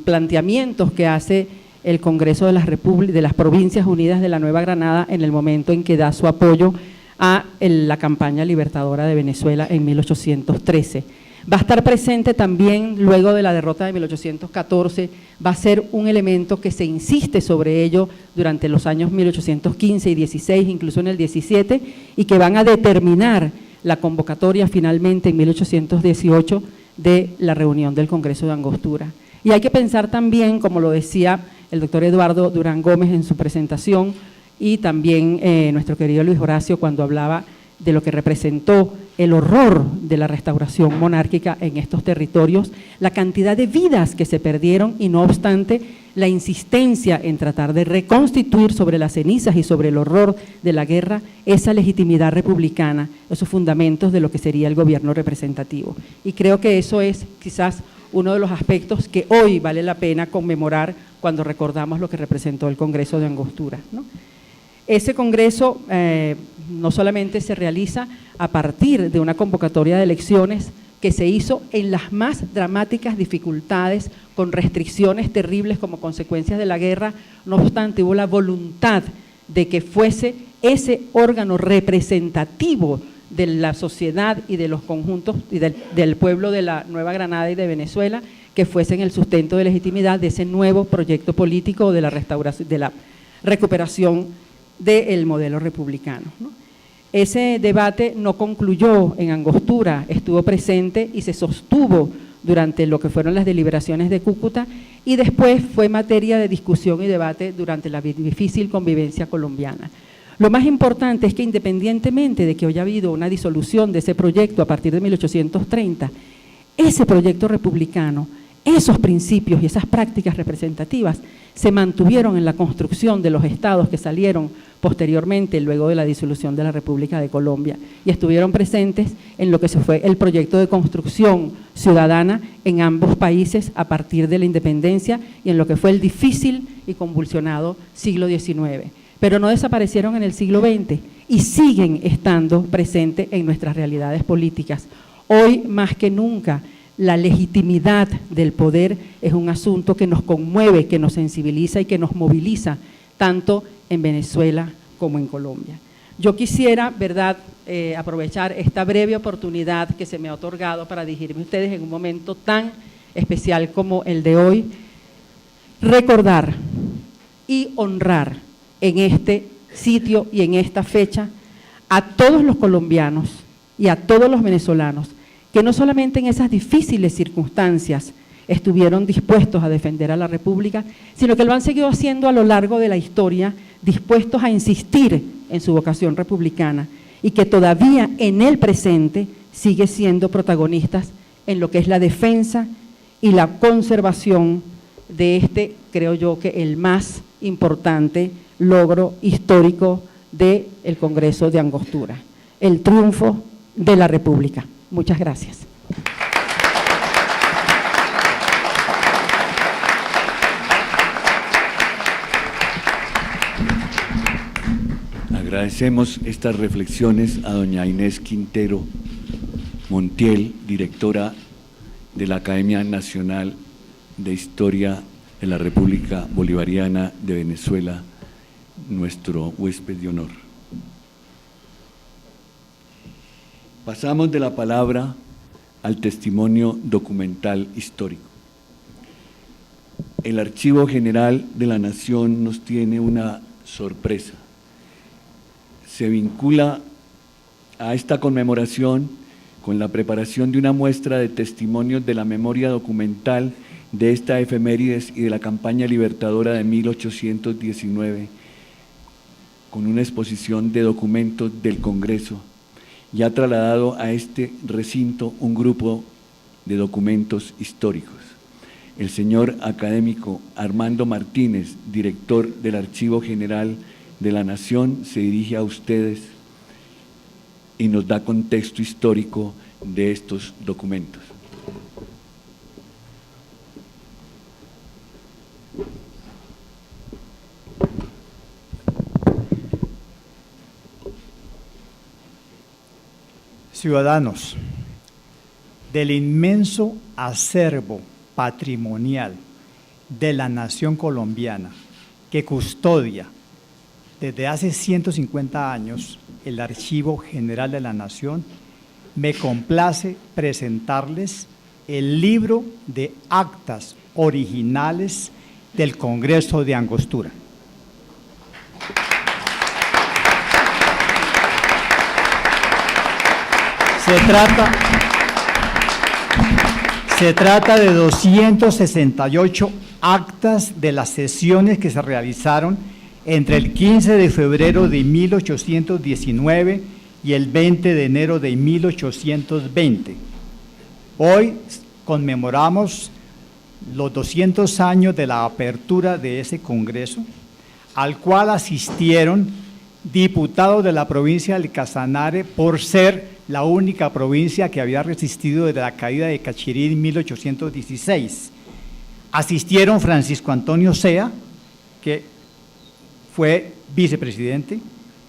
planteamientos que hace el Congreso de las Provincias Unidas de la Nueva Granada en el momento en que da su apoyo a la campaña libertadora de Venezuela en 1813. Va a estar presente también luego de la derrota de 1814, va a ser un elemento que se insiste sobre ello durante los años 1815 y 16, incluso en el 17, y que van a determinar la convocatoria finalmente en 1818 de la reunión del Congreso de Angostura. Y hay que pensar también, como lo decía el doctor Eduardo Durán Gómez en su presentación, y también nuestro querido Luis Horacio cuando hablaba de lo que representó el horror de la restauración monárquica en estos territorios, la cantidad de vidas que se perdieron y no obstante la insistencia en tratar de reconstituir sobre las cenizas y sobre el horror de la guerra esa legitimidad republicana, esos fundamentos de lo que sería el gobierno representativo. Y creo que eso es quizás uno de los aspectos que hoy vale la pena conmemorar cuando recordamos lo que representó el Congreso de Angostura, ¿no? Ese congreso no solamente se realiza a partir de una convocatoria de elecciones que se hizo en las más dramáticas dificultades, con restricciones terribles como consecuencias de la guerra, no obstante hubo la voluntad de que fuese ese órgano representativo de la sociedad y de los conjuntos y del pueblo de la Nueva Granada y de Venezuela, que fuesen el sustento de legitimidad de ese nuevo proyecto político de la restauración, de la recuperación del modelo republicano, ¿no? Ese debate no concluyó en Angostura, estuvo presente y se sostuvo durante lo que fueron las deliberaciones de Cúcuta y después fue materia de discusión y debate durante la difícil convivencia colombiana. Lo más importante es que independientemente de que haya habido una disolución de ese proyecto a partir de 1830, ese proyecto republicano, esos principios y esas prácticas representativas se mantuvieron en la construcción de los estados que salieron posteriormente, luego de la disolución de la República de Colombia, y estuvieron presentes en lo que se fue el proyecto de construcción ciudadana en ambos países a partir de la independencia y en lo que fue el difícil y convulsionado siglo XIX. Pero no desaparecieron en el siglo XX y siguen estando presentes en nuestras realidades políticas. Hoy, más que nunca, la legitimidad del poder es un asunto que nos conmueve, que nos sensibiliza y que nos moviliza, tanto en Venezuela como en Colombia. Yo quisiera, ¿verdad?, aprovechar esta breve oportunidad que se me ha otorgado para dirigirme a ustedes en un momento tan especial como el de hoy, recordar y honrar en este sitio y en esta fecha a todos los colombianos y a todos los venezolanos que no solamente en esas difíciles circunstancias estuvieron dispuestos a defender a la República, sino que lo han seguido haciendo a lo largo de la historia, dispuestos a insistir en su vocación republicana y que todavía en el presente sigue siendo protagonistas en lo que es la defensa y la conservación de este, creo yo, que el más importante logro histórico del Congreso de Angostura, el triunfo de la República. Muchas gracias. Agradecemos estas reflexiones a doña Inés Quintero Montiel, directora de la Academia Nacional de Historia de la República Bolivariana de Venezuela, nuestro huésped de honor. Pasamos de la palabra al testimonio documental histórico. El Archivo General de la Nación nos tiene una sorpresa. Se vincula a esta conmemoración con la preparación de una muestra de testimonios de la memoria documental de esta efemérides y de la campaña libertadora de 1819, con una exposición de documentos del Congreso, y ha trasladado a este recinto un grupo de documentos históricos. El señor académico Armando Martínez, director del Archivo General de la Nación, se dirige a ustedes y nos da contexto histórico de estos documentos. Ciudadanos, del inmenso acervo patrimonial de la nación colombiana que custodia desde hace 150 años el Archivo General de la Nación, me complace presentarles el libro de actas originales del Congreso de Angostura. Se trata de 268 actas de las sesiones que se realizaron entre el 15 de febrero de 1819 y el 20 de enero de 1820. Hoy conmemoramos los 200 años de la apertura de ese Congreso, al cual asistieron diputados de la provincia del Casanare por ser la única provincia que había resistido desde la caída de Cachirí en 1816. Asistieron Francisco Antonio Sea, que fue vicepresidente,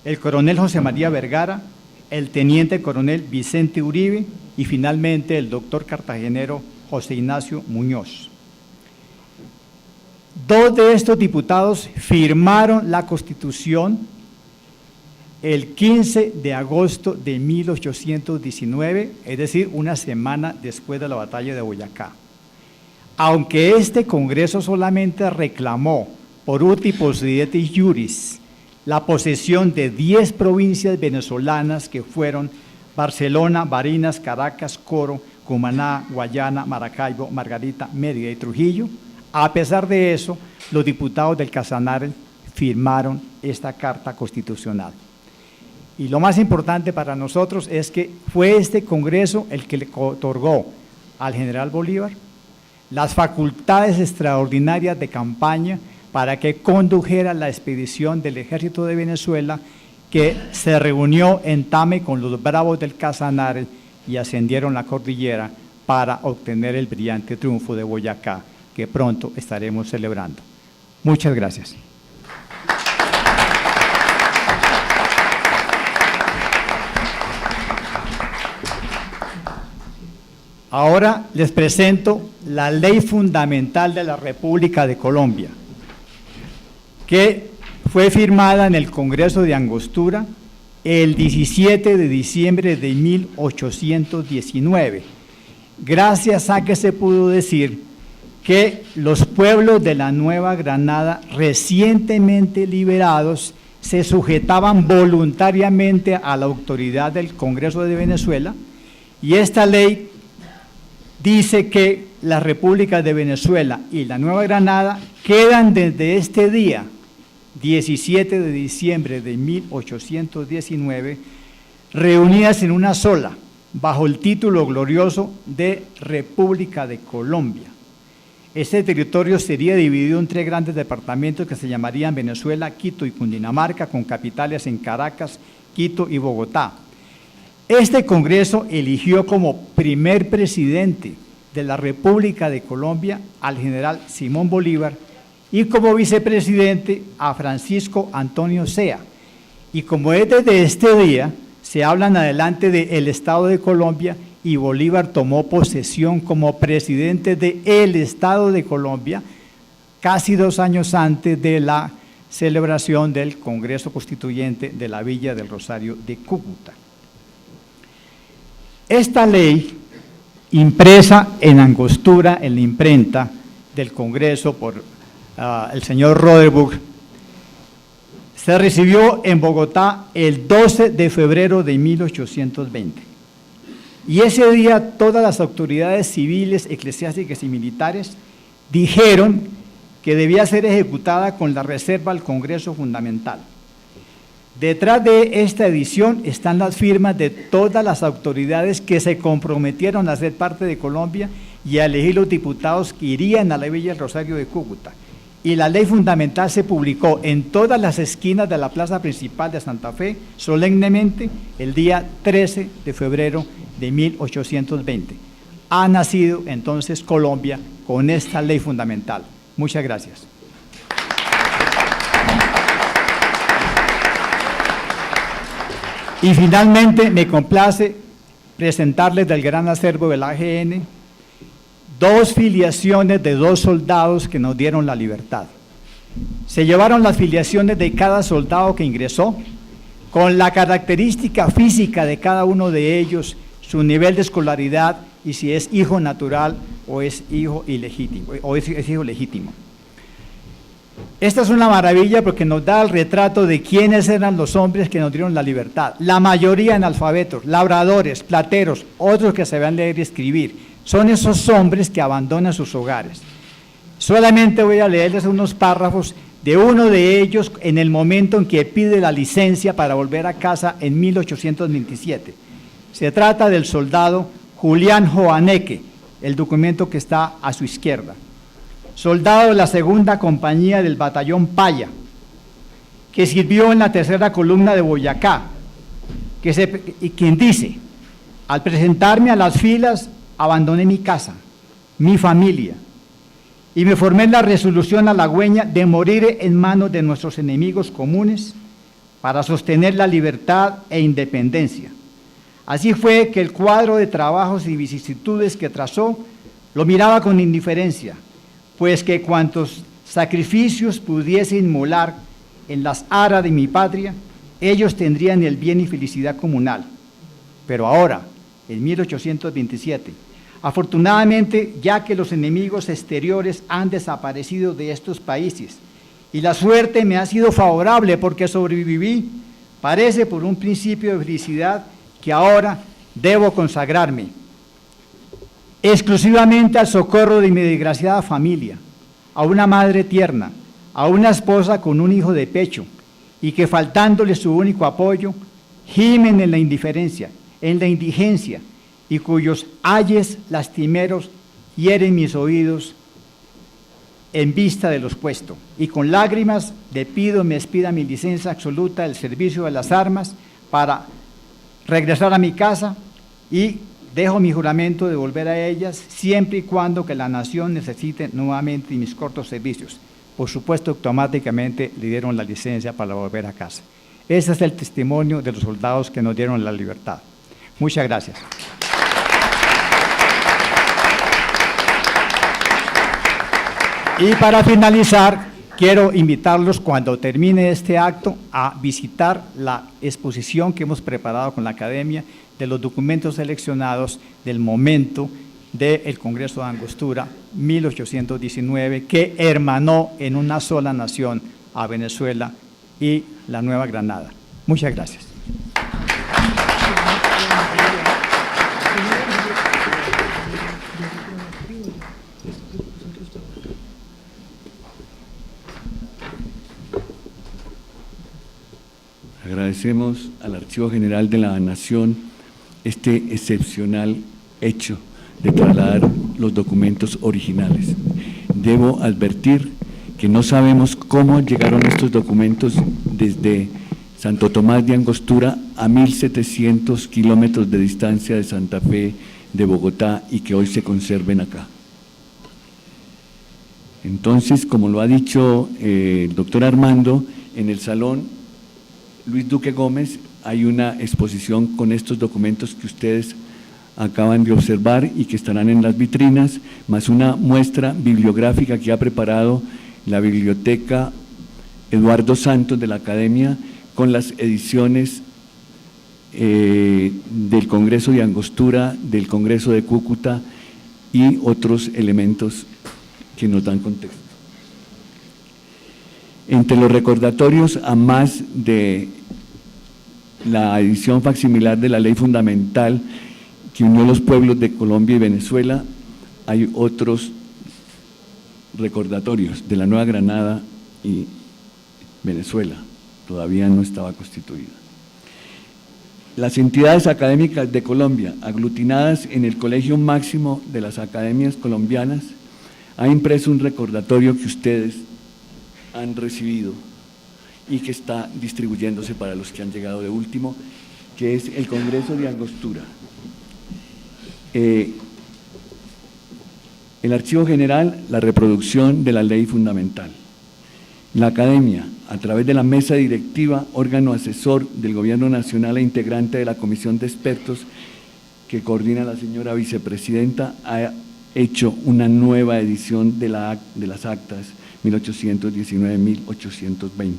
el coronel José María Vergara, el teniente coronel Vicente Uribe y finalmente el doctor cartagenero José Ignacio Muñoz. Dos de estos diputados firmaron la Constitución el 15 de agosto de 1819, es decir, una semana después de la batalla de Boyacá. Aunque este Congreso solamente reclamó por uti possidetis iuris la posesión de 10 provincias venezolanas que fueron Barcelona, Barinas, Caracas, Coro, Cumaná, Guayana, Maracaibo, Margarita, Mérida y Trujillo, a pesar de eso, los diputados del Casanare firmaron esta Carta Constitucional. Y lo más importante para nosotros es que fue este Congreso el que le otorgó al general Bolívar las facultades extraordinarias de campaña para que condujera la expedición del Ejército de Venezuela que se reunió en Tame con los bravos del Casanare y ascendieron la cordillera para obtener el brillante triunfo de Boyacá, que pronto estaremos celebrando. Muchas gracias. Ahora les presento la Ley Fundamental de la República de Colombia, que fue firmada en el Congreso de Angostura el 17 de diciembre de 1819, gracias a que se pudo decir que los pueblos de la Nueva Granada recientemente liberados se sujetaban voluntariamente a la autoridad del Congreso de Venezuela, y esta ley dice que la República de Venezuela y la Nueva Granada quedan desde este día, 17 de diciembre de 1819, reunidas en una sola, bajo el título glorioso de República de Colombia. Este territorio sería dividido en 3 grandes departamentos que se llamarían Venezuela, Quito y Cundinamarca, con capitales en Caracas, Quito y Bogotá. Este Congreso eligió como primer presidente de la República de Colombia al general Simón Bolívar y como vicepresidente a Francisco Antonio Sea. Y como es desde este día, se habla en adelante del Estado de Colombia, y Bolívar tomó posesión como presidente del Estado de Colombia casi 2 años antes de la celebración del Congreso Constituyente de la Villa del Rosario de Cúcuta. Esta ley, impresa en Angostura, en la imprenta del Congreso por el señor Roderburg, se recibió en Bogotá el 12 de febrero de 1820. Y ese día todas las autoridades civiles, eclesiásticas y militares dijeron que debía ser ejecutada con la reserva al Congreso Fundamental. Detrás de esta edición están las firmas de todas las autoridades que se comprometieron a ser parte de Colombia y a elegir los diputados que irían a la Villa del Rosario de Cúcuta. Y la ley fundamental se publicó en todas las esquinas de la plaza principal de Santa Fe, solemnemente, el día 13 de febrero de 1820. Ha nacido entonces Colombia con esta ley fundamental. Muchas gracias. Y finalmente me complace presentarles del gran acervo del AGN dos filiaciones de dos soldados que nos dieron la libertad. Se llevaron las filiaciones de cada soldado que ingresó, con la característica física de cada uno de ellos, su nivel de escolaridad y si es hijo natural o es hijo ilegítimo, o es hijo legítimo. Esta es una maravilla porque nos da el retrato de quiénes eran los hombres que nos dieron la libertad. La mayoría analfabetos, labradores, plateros, otros que sabían leer y escribir. Son esos hombres que abandonan sus hogares. Solamente voy a leerles unos párrafos de uno de ellos en el momento en que pide la licencia para volver a casa en 1827. Se trata del soldado Julián Joaneque, el documento que está a su izquierda. Soldado de la segunda compañía del batallón Paya, que sirvió en la tercera columna de Boyacá, y quien dice: al presentarme a las filas, abandoné mi casa, mi familia, y me formé en la resolución halagüeña de morir en manos de nuestros enemigos comunes para sostener la libertad e independencia. Así fue que el cuadro de trabajos y vicisitudes que trazó lo miraba con indiferencia, pues que cuantos sacrificios pudiese inmolar en las aras de mi patria, ellos tendrían el bien y felicidad comunal. Pero ahora, en 1827, afortunadamente, ya que los enemigos exteriores han desaparecido de estos países y la suerte me ha sido favorable porque sobreviví, parece por un principio de felicidad que ahora debo consagrarme exclusivamente al socorro de mi desgraciada familia, a una madre tierna, a una esposa con un hijo de pecho, y que faltándole su único apoyo, gimen en la indiferencia, en la indigencia, y cuyos ayes lastimeros hieren mis oídos en vista de los puestos. Y con lágrimas le pido me expida mi licencia absoluta del servicio de las armas para regresar a mi casa y dejo mi juramento de volver a ellas siempre y cuando que la nación necesite nuevamente mis cortos servicios. Por supuesto, automáticamente le dieron la licencia para volver a casa. Ese es el testimonio de los soldados que nos dieron la libertad. Muchas gracias. Y para finalizar, quiero invitarlos cuando termine este acto a visitar la exposición que hemos preparado con la Academia de los documentos seleccionados del momento del Congreso de Angostura 1819, que hermanó en una sola nación a Venezuela y la Nueva Granada. Muchas gracias. Agradecemos al Archivo General de la Nación este excepcional hecho de trasladar los documentos originales. Debo advertir que no sabemos cómo llegaron estos documentos desde Santo Tomás de Angostura a 1.700 kilómetros de distancia de Santa Fe, de Bogotá, y que hoy se conserven acá. Entonces, como lo ha dicho el doctor Armando, en el Salón Luis Duque Gómez hay una exposición con estos documentos que ustedes acaban de observar y que estarán en las vitrinas, más una muestra bibliográfica que ha preparado la Biblioteca Eduardo Santos de la Academia con las ediciones del Congreso de Angostura, del Congreso de Cúcuta y otros elementos que nos dan contexto. Entre los recordatorios, a más de la edición facsimilar de la ley fundamental que unió los pueblos de Colombia y Venezuela, hay otros recordatorios de la Nueva Granada y Venezuela, todavía no estaba constituida. Las entidades académicas de Colombia, aglutinadas en el Colegio Máximo de las Academias Colombianas, han impreso un recordatorio que ustedes han recibido y que está distribuyéndose para los que han llegado de último, que es el Congreso de Angostura. El Archivo General, la reproducción de la ley fundamental. La Academia, a través de la mesa directiva, órgano asesor del Gobierno Nacional e integrante de la Comisión de Expertos que coordina la señora vicepresidenta, ha hecho una nueva edición de las actas 1819-1820.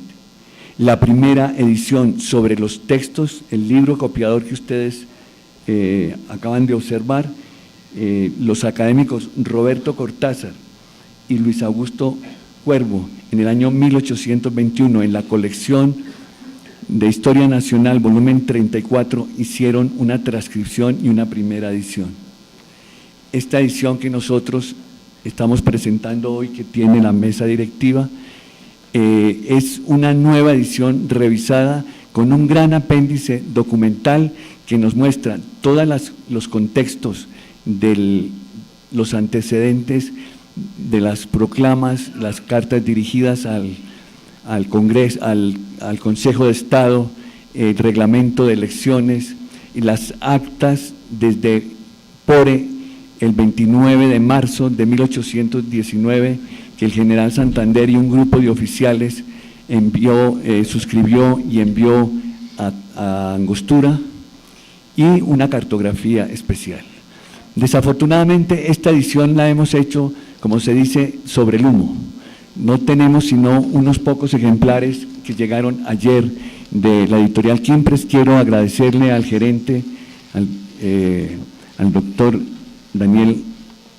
La primera edición sobre los textos, el libro copiador que ustedes acaban de observar, los académicos Roberto Cortázar y Luis Augusto Cuervo, en el año 1821, en la colección de Historia Nacional, volumen 34, hicieron una transcripción y una primera edición. Esta edición que nosotros estamos presentando hoy, que tiene la mesa directiva, es una nueva edición revisada con un gran apéndice documental que nos muestra todos los contextos de los antecedentes de las proclamas, las cartas dirigidas al Congreso, al Consejo de Estado, el reglamento de elecciones y las actas desde el 29 de marzo de 1819, que el general Santander y un grupo de oficiales suscribió y envió a Angostura, y una cartografía especial. Desafortunadamente, esta edición la hemos hecho, como se dice, sobre el humo. No tenemos sino unos pocos ejemplares que llegaron ayer de la editorial Quimpres. Quiero agradecerle al gerente, al doctor Daniel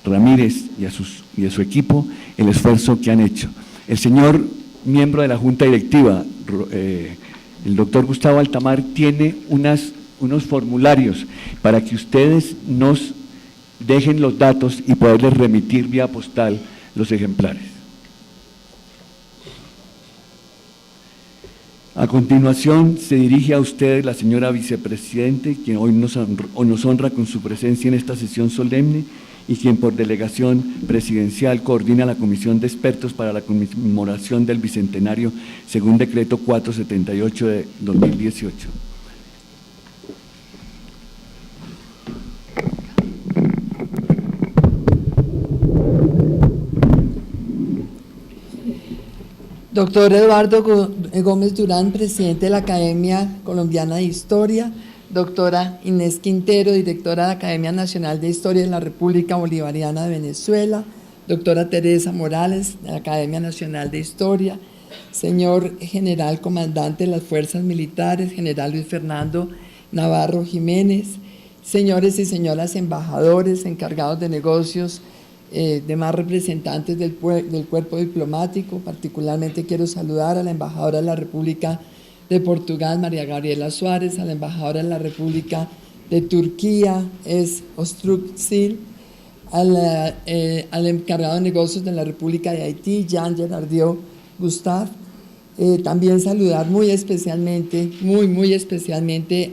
Ramírez y a su equipo el esfuerzo que han hecho. El señor miembro de la Junta Directiva, el doctor Gustavo Altamar, tiene unos formularios para que ustedes nos dejen los datos y poderles remitir vía postal los ejemplares. A continuación se dirige a ustedes la señora vicepresidente, quien hoy nos honra con su presencia en esta sesión solemne y quien por delegación presidencial coordina la Comisión de Expertos para la conmemoración del Bicentenario según Decreto 478 de 2018. Doctor Eduardo Gómez Durán, presidente de la Academia Colombiana de Historia. Doctora Inés Quintero, directora de la Academia Nacional de Historia de la República Bolivariana de Venezuela. Doctora Teresa Morales, de la Academia Nacional de Historia. Señor general comandante de las Fuerzas Militares, general Luis Fernando Navarro Jiménez. Señores y señoras embajadores, encargados de negocios, demás representantes del cuerpo diplomático. Particularmente quiero saludar a la embajadora de la República de Portugal, María Gabriela Suárez, a la embajadora de la República de Turquía, Ostruksil, al encargado de negocios de la República de Haití, Jean Gerardió Gustave. También saludar muy especialmente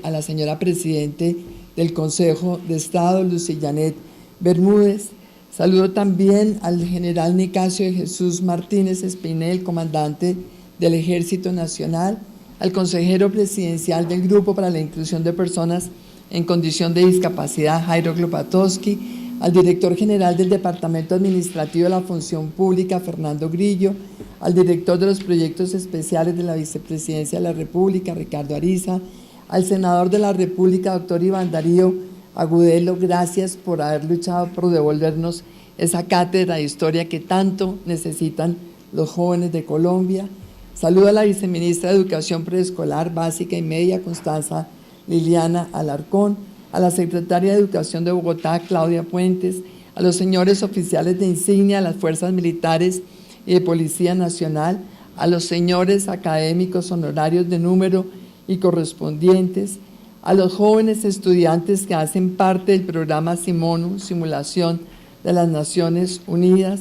a la señora Presidente del Consejo de Estado, Lucy Janet Bermúdez. Saludo también al general Nicasio de Jesús Martínez Espinel, comandante del Ejército Nacional, al consejero presidencial del Grupo para la Inclusión de Personas en Condición de Discapacidad, Jairo Klopatowski, al director general del Departamento Administrativo de la Función Pública, Fernando Grillo, al director de los proyectos especiales de la Vicepresidencia de la República, Ricardo Ariza, al senador de la República, doctor Iván Darío Agudelo. Gracias por haber luchado por devolvernos esa cátedra de historia que tanto necesitan los jóvenes de Colombia. Saludo a la viceministra de Educación Preescolar, Básica y Media, Constanza Liliana Alarcón, a la Secretaria de Educación de Bogotá, Claudia Puentes, a los señores oficiales de insignia de las Fuerzas Militares y de Policía Nacional, a los señores académicos honorarios de número y correspondientes, a los jóvenes estudiantes que hacen parte del programa Simonu, Simulación de las Naciones Unidas.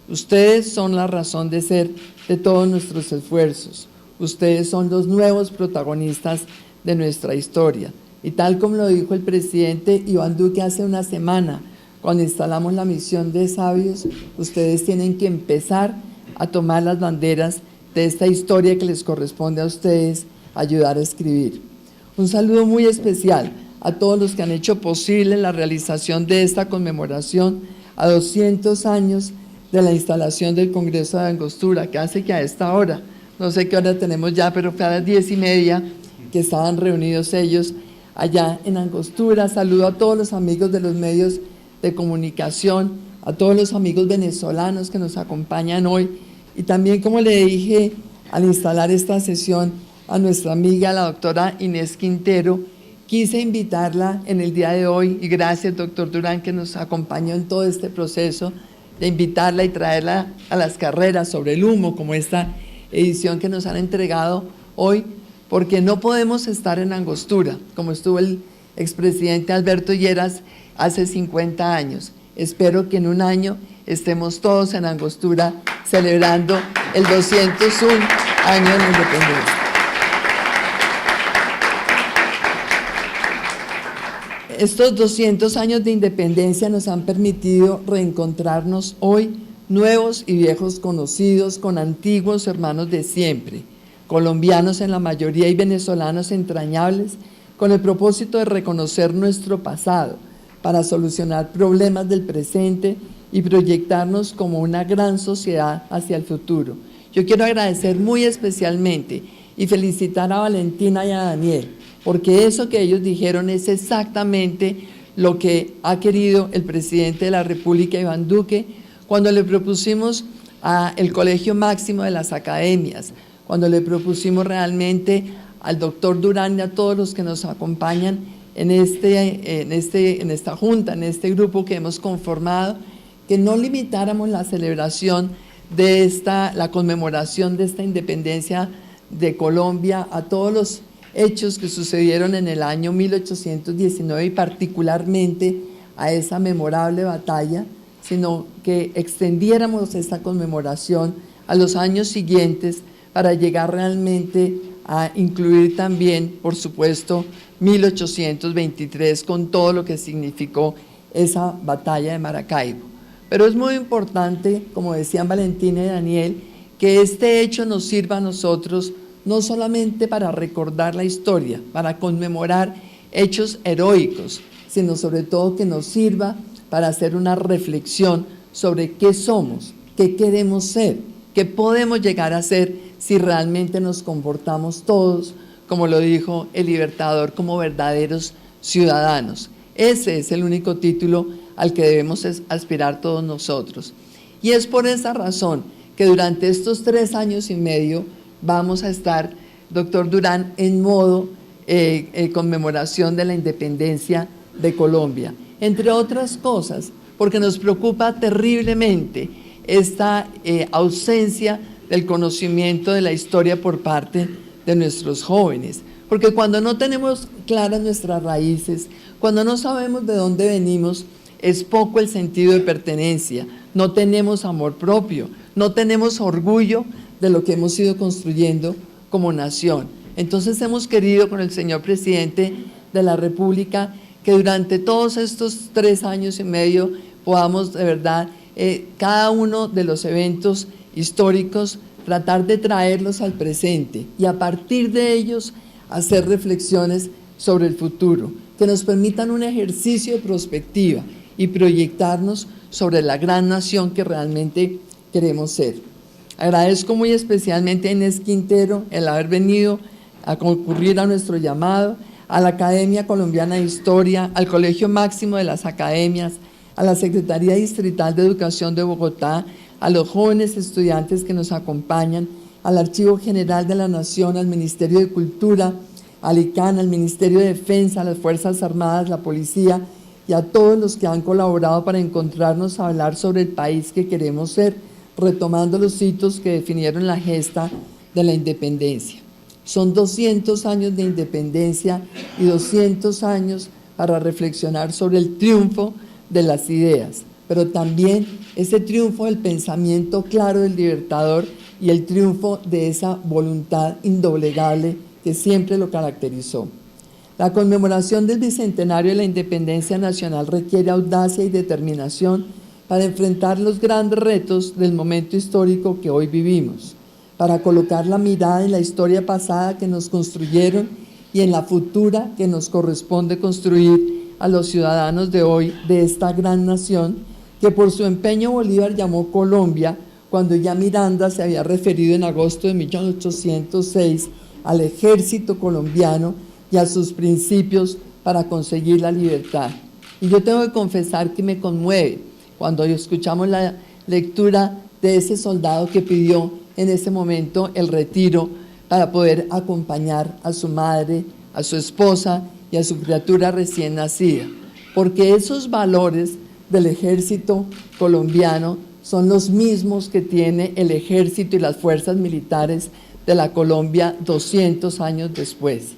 Ustedes son la razón de ser de todos nuestros esfuerzos. Ustedes son los nuevos protagonistas de nuestra historia. Y tal como lo dijo el presidente Iván Duque hace una semana, cuando instalamos la misión de sabios, ustedes tienen que empezar a tomar las banderas de esta historia que les corresponde a ustedes ayudar a escribir. Un saludo muy especial a todos los que han hecho posible la realización de esta conmemoración a 200 años de la instalación del Congreso de Angostura, que hace que a esta hora, no sé qué hora tenemos ya, pero fue a las 10:30 que estaban reunidos ellos allá en Angostura. Saludo a todos los amigos de los medios de comunicación, a todos los amigos venezolanos que nos acompañan hoy, y también, como le dije al instalar esta sesión, a nuestra amiga, la doctora Inés Quintero. Quise invitarla en el día de hoy, y gracias, doctor Durán, que nos acompañó en todo este proceso, de invitarla y traerla a las carreras sobre el humo, como esta edición que nos han entregado hoy, porque no podemos estar en Angostura, como estuvo el expresidente Alberto Lleras hace 50 años. Espero que en un año estemos todos en Angostura celebrando el 201 año de la independencia. Estos 200 años de independencia nos han permitido reencontrarnos hoy, nuevos y viejos conocidos, con antiguos hermanos de siempre, colombianos en la mayoría y venezolanos entrañables, con el propósito de reconocer nuestro pasado, para solucionar problemas del presente y proyectarnos como una gran sociedad hacia el futuro. Yo quiero agradecer muy especialmente y felicitar a Valentina y a Daniel, porque eso que ellos dijeron es exactamente lo que ha querido el presidente de la República, Iván Duque, cuando le propusimos al Colegio Máximo de las Academias, cuando le propusimos realmente al doctor Durán y a todos los que nos acompañan en esta junta, en este grupo que hemos conformado, que no limitáramos la celebración de la conmemoración de esta independencia de Colombia a todos los hechos que sucedieron en el año 1819 y particularmente a esa memorable batalla, sino que extendiéramos esta conmemoración a los años siguientes para llegar realmente a incluir también, por supuesto, 1823 con todo lo que significó esa batalla de Maracaibo. Pero es muy importante, como decían Valentina y Daniel, que este hecho nos sirva a nosotros no solamente para recordar la historia, para conmemorar hechos heroicos, sino sobre todo que nos sirva para hacer una reflexión sobre qué somos, qué queremos ser, qué podemos llegar a ser si realmente nos comportamos todos, como lo dijo el Libertador, como verdaderos ciudadanos. Ese es el único título al que debemos aspirar todos nosotros. Y es por esa razón que durante estos 3 años y medio vamos a estar, doctor Durán, en modo conmemoración de la independencia de Colombia. Entre otras cosas, porque nos preocupa terriblemente esta ausencia del conocimiento de la historia por parte de nuestros jóvenes. Porque cuando no tenemos claras nuestras raíces, cuando no sabemos de dónde venimos, es poco el sentido de pertenencia, no tenemos amor propio, no tenemos orgullo de lo que hemos ido construyendo como nación. Entonces hemos querido con el señor presidente de la República que durante todos estos 3 años y medio podamos de verdad cada uno de los eventos históricos tratar de traerlos al presente y a partir de ellos hacer reflexiones sobre el futuro, que nos permitan un ejercicio de prospectiva y proyectarnos sobre la gran nación que realmente queremos ser. Agradezco muy especialmente a Inés Quintero el haber venido a concurrir a nuestro llamado, a la Academia Colombiana de Historia, al Colegio Máximo de las Academias, a la Secretaría Distrital de Educación de Bogotá, a los jóvenes estudiantes que nos acompañan, al Archivo General de la Nación, al Ministerio de Cultura, al ICANN, al Ministerio de Defensa, a las Fuerzas Armadas, la Policía y a todos los que han colaborado para encontrarnos a hablar sobre el país que queremos ser, retomando los hitos que definieron la gesta de la independencia. Son 200 años de independencia y 200 años para reflexionar sobre el triunfo de las ideas, pero también ese triunfo del pensamiento claro del libertador y el triunfo de esa voluntad indoblegable que siempre lo caracterizó. La conmemoración del Bicentenario de la Independencia Nacional requiere audacia y determinación para enfrentar los grandes retos del momento histórico que hoy vivimos, para colocar la mirada en la historia pasada que nos construyeron y en la futura que nos corresponde construir a los ciudadanos de hoy de esta gran nación que por su empeño Bolívar llamó Colombia, cuando ya Miranda se había referido en agosto de 1806 al ejército colombiano y a sus principios para conseguir la libertad. Y yo tengo que confesar que me conmueve cuando escuchamos la lectura de ese soldado que pidió en ese momento el retiro para poder acompañar a su madre, a su esposa y a su criatura recién nacida, porque esos valores del ejército colombiano son los mismos que tiene el ejército y las fuerzas militares de la Colombia 200 años después.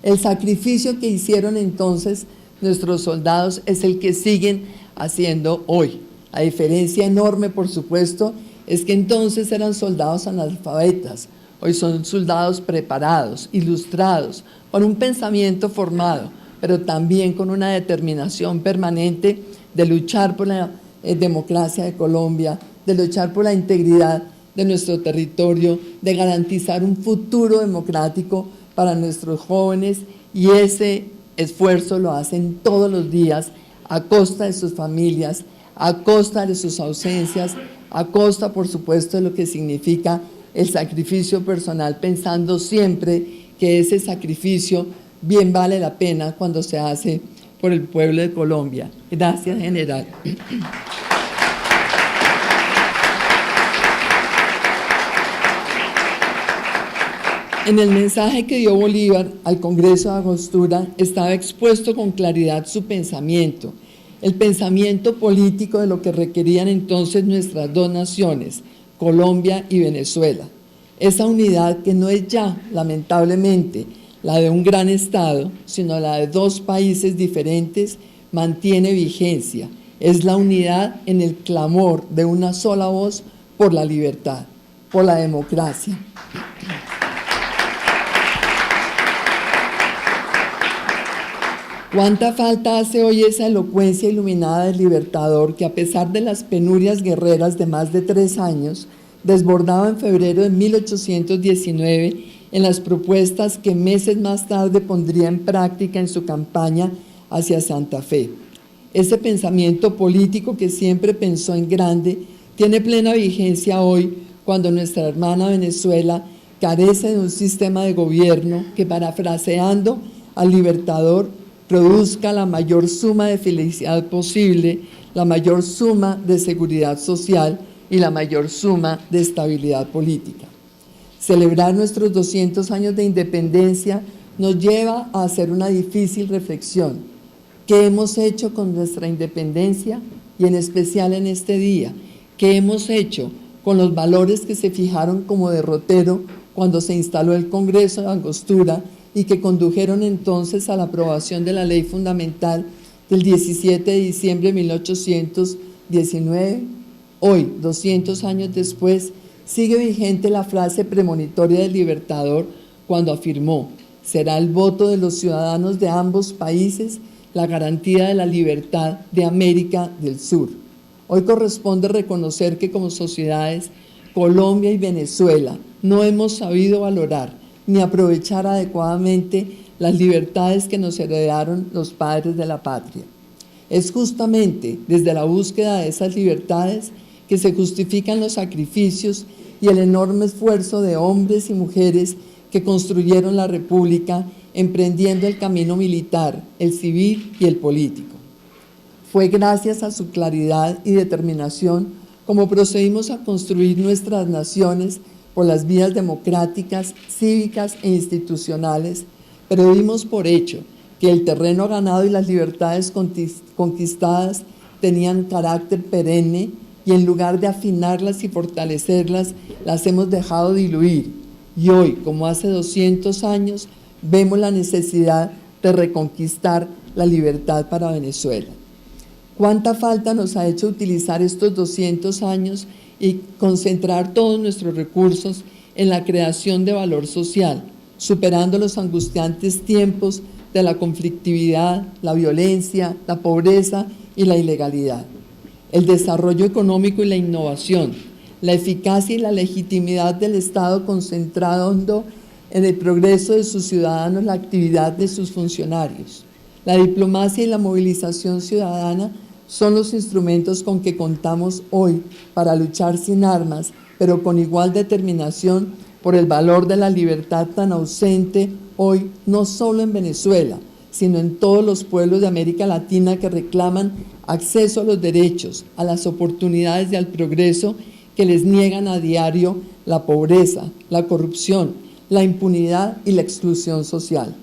El sacrificio que hicieron entonces nuestros soldados es el que siguen haciendo hoy. La diferencia enorme, por supuesto, es que entonces eran soldados analfabetas, hoy son soldados preparados, ilustrados, con un pensamiento formado, pero también con una determinación permanente de luchar por la democracia de Colombia, de luchar por la integridad de nuestro territorio, de garantizar un futuro democrático para nuestros jóvenes, y ese esfuerzo lo hacen todos los días a costa de sus familias, a costa de sus ausencias, a costa, por supuesto, de lo que significa el sacrificio personal, pensando siempre que ese sacrificio bien vale la pena cuando se hace por el pueblo de Colombia. Gracias, general. En el mensaje que dio Bolívar al Congreso de Angostura estaba expuesto con claridad su pensamiento, el pensamiento político de lo que requerían entonces nuestras dos naciones, Colombia y Venezuela. Esa unidad que no es ya, lamentablemente, la de un gran Estado, sino la de dos países diferentes, mantiene vigencia. Es la unidad en el clamor de una sola voz por la libertad, por la democracia. ¿Cuánta falta hace hoy esa elocuencia iluminada del libertador que, a pesar de las penurias guerreras de más de 3 años, desbordaba en febrero de 1819 en las propuestas que meses más tarde pondría en práctica en su campaña hacia Santa Fe? Ese pensamiento político que siempre pensó en grande tiene plena vigencia hoy, cuando nuestra hermana Venezuela carece de un sistema de gobierno que, parafraseando al libertador, produzca la mayor suma de felicidad posible, la mayor suma de seguridad social y la mayor suma de estabilidad política. Celebrar nuestros 200 años de independencia nos lleva a hacer una difícil reflexión. ¿Qué hemos hecho con nuestra independencia? Y en especial en este día, ¿qué hemos hecho con los valores que se fijaron como derrotero cuando se instaló el Congreso de Angostura y que condujeron entonces a la aprobación de la Ley Fundamental del 17 de diciembre de 1819? Hoy, 200 años después, sigue vigente la frase premonitoria del libertador cuando afirmó: será el voto de los ciudadanos de ambos países la garantía de la libertad de América del Sur. Hoy corresponde reconocer que como sociedades, Colombia y Venezuela no hemos sabido valorar ni aprovechar adecuadamente las libertades que nos heredaron los padres de la patria. Es justamente desde la búsqueda de esas libertades que se justifican los sacrificios y el enorme esfuerzo de hombres y mujeres que construyeron la República, emprendiendo el camino militar, el civil y el político. Fue gracias a su claridad y determinación como procedimos a construir nuestras naciones por las vías democráticas, cívicas e institucionales, pero dimos por hecho que el terreno ganado y las libertades conquistadas tenían carácter perenne y en lugar de afinarlas y fortalecerlas, las hemos dejado diluir. Y hoy, como hace 200 años, vemos la necesidad de reconquistar la libertad para Venezuela. ¿Cuánta falta nos ha hecho utilizar estos 200 años y concentrar todos nuestros recursos en la creación de valor social, superando los angustiantes tiempos de la conflictividad, la violencia, la pobreza y la ilegalidad? El desarrollo económico y la innovación, la eficacia y la legitimidad del Estado concentrando en el progreso de sus ciudadanos la actividad de sus funcionarios. La diplomacia y la movilización ciudadana son los instrumentos con que contamos hoy para luchar sin armas, pero con igual determinación por el valor de la libertad tan ausente hoy, no solo en Venezuela, sino en todos los pueblos de América Latina que reclaman acceso a los derechos, a las oportunidades y al progreso que les niegan a diario la pobreza, la corrupción, la impunidad y la exclusión social.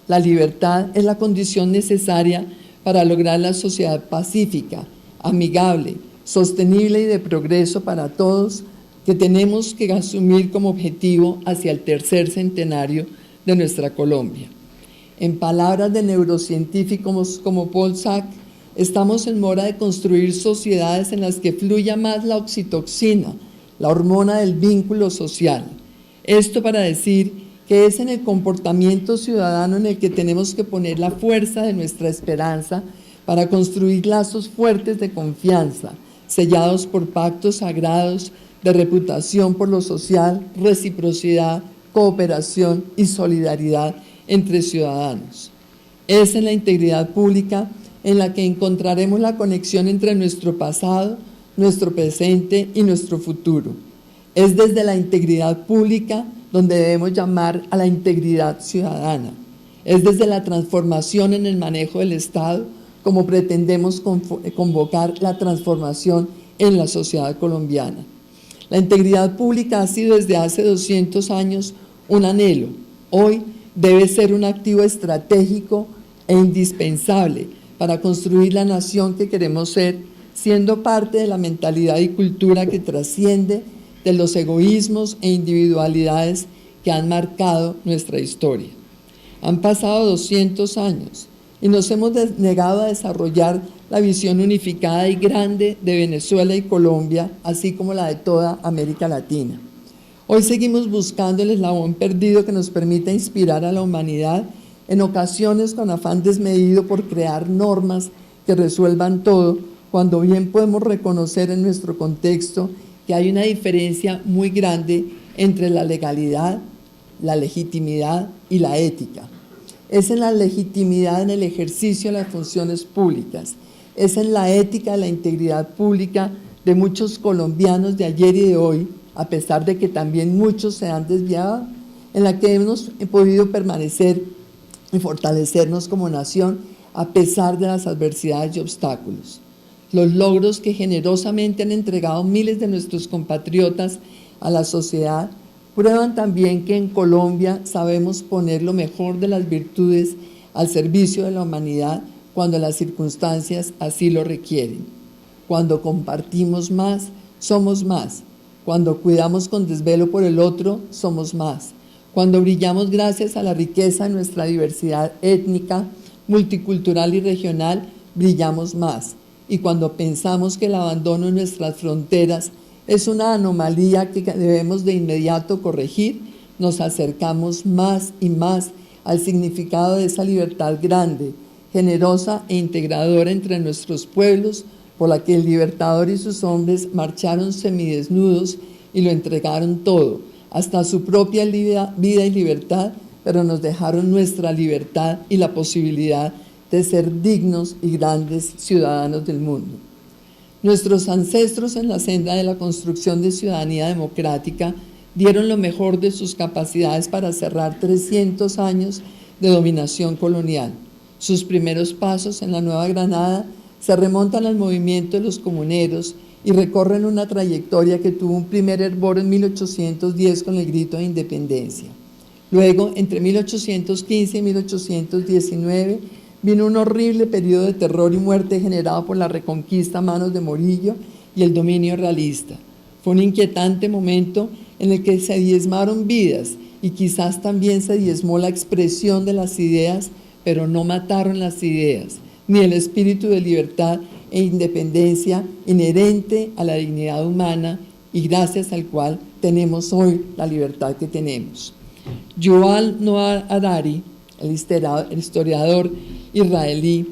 La libertad es la condición necesaria para lograr la sociedad pacífica, amigable, sostenible y de progreso para todos que tenemos que asumir como objetivo hacia el tercer centenario de nuestra Colombia. En palabras de neurocientíficos como Paul Sack, estamos en mora de construir sociedades en las que fluya más la oxitoxina, la hormona del vínculo social. Esto para decir que es en el comportamiento ciudadano en el que tenemos que poner la fuerza de nuestra esperanza para construir lazos fuertes de confianza, sellados por pactos sagrados de reputación por lo social, reciprocidad, cooperación y solidaridad entre ciudadanos. Es en la integridad pública en la que encontraremos la conexión entre nuestro pasado, nuestro presente y nuestro futuro. Es desde la integridad pública donde debemos llamar a la integridad ciudadana. Es desde la transformación en el manejo del Estado como pretendemos convocar la transformación en la sociedad colombiana. La integridad pública ha sido desde hace 200 años un anhelo. Hoy debe ser un activo estratégico e indispensable para construir la nación que queremos ser, siendo parte de la mentalidad y cultura que trasciende de los egoísmos e individualidades que han marcado nuestra historia. Han pasado 200 años y nos hemos negado a desarrollar la visión unificada y grande de Venezuela y Colombia, así como la de toda América Latina. Hoy seguimos buscando el eslabón perdido que nos permita inspirar a la humanidad, en ocasiones con afán desmedido por crear normas que resuelvan todo, cuando bien podemos reconocer en nuestro contexto que hay una diferencia muy grande entre la legalidad, la legitimidad y la ética. Es en la legitimidad en el ejercicio de las funciones públicas, es en la ética de la integridad pública de muchos colombianos de ayer y de hoy, a pesar de que también muchos se han desviado, en la que hemos podido permanecer y fortalecernos como nación a pesar de las adversidades y obstáculos. Los logros que generosamente han entregado miles de nuestros compatriotas a la sociedad prueban también que en Colombia sabemos poner lo mejor de las virtudes al servicio de la humanidad cuando las circunstancias así lo requieren. Cuando compartimos más, somos más. Cuando cuidamos con desvelo por el otro, somos más. Cuando brillamos gracias a la riqueza de nuestra diversidad étnica, multicultural y regional, brillamos más. Y cuando pensamos que el abandono de nuestras fronteras es una anomalía que debemos de inmediato corregir, nos acercamos más y más al significado de esa libertad grande, generosa e integradora entre nuestros pueblos, por la que el Libertador y sus hombres marcharon semidesnudos y lo entregaron todo, hasta su propia vida y libertad, pero nos dejaron nuestra libertad y la posibilidad de ser dignos y grandes ciudadanos del mundo. Nuestros ancestros en la senda de la construcción de ciudadanía democrática dieron lo mejor de sus capacidades para cerrar 300 años de dominación colonial. Sus primeros pasos en la Nueva Granada se remontan al movimiento de los comuneros y recorren una trayectoria que tuvo un primer hervor en 1810 con el grito de independencia. Luego, entre 1815 y 1819, vino un horrible periodo de terror y muerte generado por la reconquista a manos de Morillo y el dominio realista. Fue un inquietante momento en el que se diezmaron vidas y quizás también se diezmó la expresión de las ideas, pero no mataron las ideas, ni el espíritu de libertad e independencia inherente a la dignidad humana y gracias al cual tenemos hoy la libertad que tenemos. Yuval Noah Harari, el historiador israelí,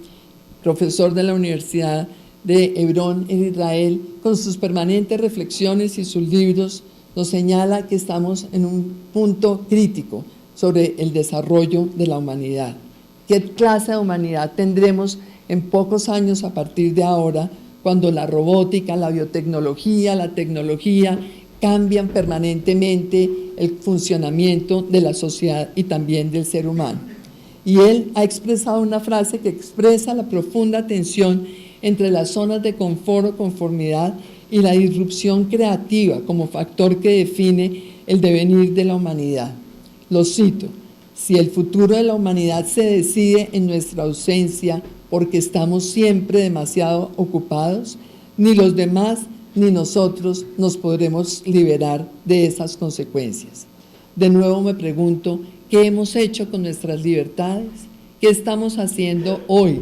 profesor de la Universidad de Hebrón en Israel, con sus permanentes reflexiones y sus libros, nos señala que estamos en un punto crítico sobre el desarrollo de la humanidad. ¿Qué clase de humanidad tendremos en pocos años a partir de ahora, cuando la robótica, la biotecnología, la tecnología cambian permanentemente el funcionamiento de la sociedad y también del ser humano? Y él ha expresado una frase que expresa la profunda tensión entre las zonas de confort o conformidad y la disrupción creativa como factor que define el devenir de la humanidad. Lo cito: si el futuro de la humanidad se decide en nuestra ausencia porque estamos siempre demasiado ocupados, ni los demás ni nosotros nos podremos liberar de esas consecuencias. De nuevo me pregunto, ¿qué hemos hecho con nuestras libertades? ¿Qué estamos haciendo hoy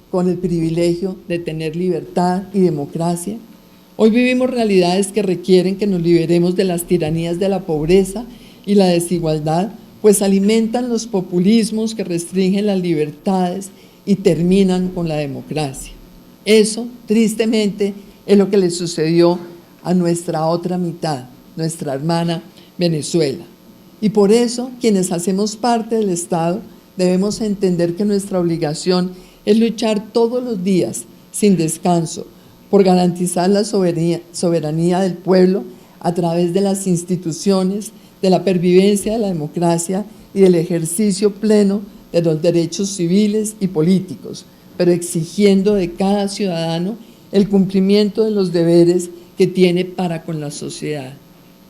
con el privilegio de tener libertad y democracia? Hoy vivimos realidades que requieren que nos liberemos de las tiranías de la pobreza y la desigualdad, pues alimentan los populismos que restringen las libertades y terminan con la democracia. Eso, tristemente, es lo que le sucedió a nuestra otra mitad, nuestra hermana Venezuela. Y por eso, quienes hacemos parte del Estado, debemos entender que nuestra obligación es luchar todos los días, sin descanso, por garantizar la soberanía del pueblo a través de las instituciones, de la pervivencia de la democracia y del ejercicio pleno de los derechos civiles y políticos, pero exigiendo de cada ciudadano el cumplimiento de los deberes que tiene para con la sociedad.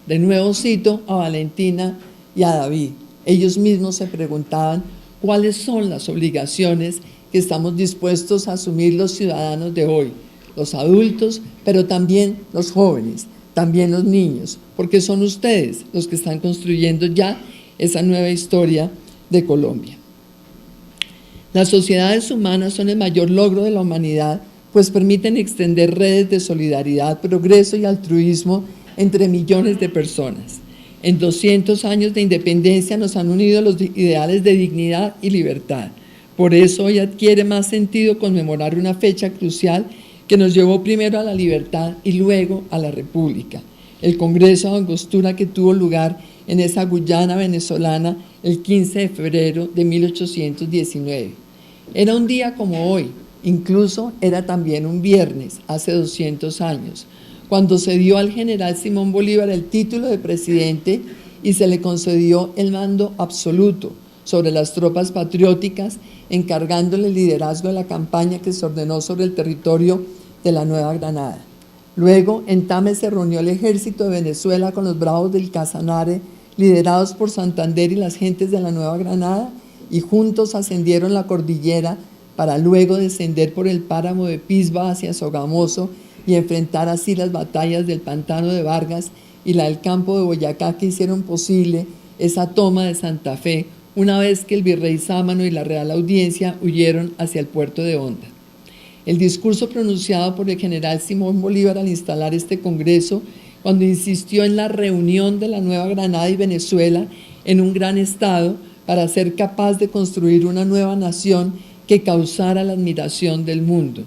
De nuevo cito a Valentina y a David. Ellos mismos se preguntaban cuáles son las obligaciones que estamos dispuestos a asumir los ciudadanos de hoy, los adultos, pero también los jóvenes, también los niños, porque son ustedes los que están construyendo ya esa nueva historia de Colombia. Las sociedades humanas son el mayor logro de la humanidad, pues permiten extender redes de solidaridad, progreso y altruismo entre millones de personas. En 200 años de independencia nos han unido los ideales de dignidad y libertad. Por eso hoy adquiere más sentido conmemorar una fecha crucial que nos llevó primero a la libertad y luego a la República. El Congreso de Angostura que tuvo lugar en esa Guyana venezolana el 15 de febrero de 1819. Era un día como hoy, incluso era también un viernes, hace 200 años, cuando se dio al general Simón Bolívar el título de presidente y se le concedió el mando absoluto sobre las tropas patrióticas, encargándole el liderazgo de la campaña que se ordenó sobre el territorio de la Nueva Granada. Luego, en Tame se reunió el ejército de Venezuela con los bravos del Casanare, liderados por Santander y las gentes de la Nueva Granada, y juntos ascendieron la cordillera para luego descender por el páramo de Pisba hacia Sogamoso y enfrentar así las batallas del Pantano de Vargas y la del Campo de Boyacá que hicieron posible esa toma de Santa Fe, una vez que el virrey Sámano y la Real Audiencia huyeron hacia el puerto de Honda. El discurso pronunciado por el general Simón Bolívar al instalar este congreso, cuando insistió en la reunión de la Nueva Granada y Venezuela en un gran estado para ser capaz de construir una nueva nación que causara la admiración del mundo.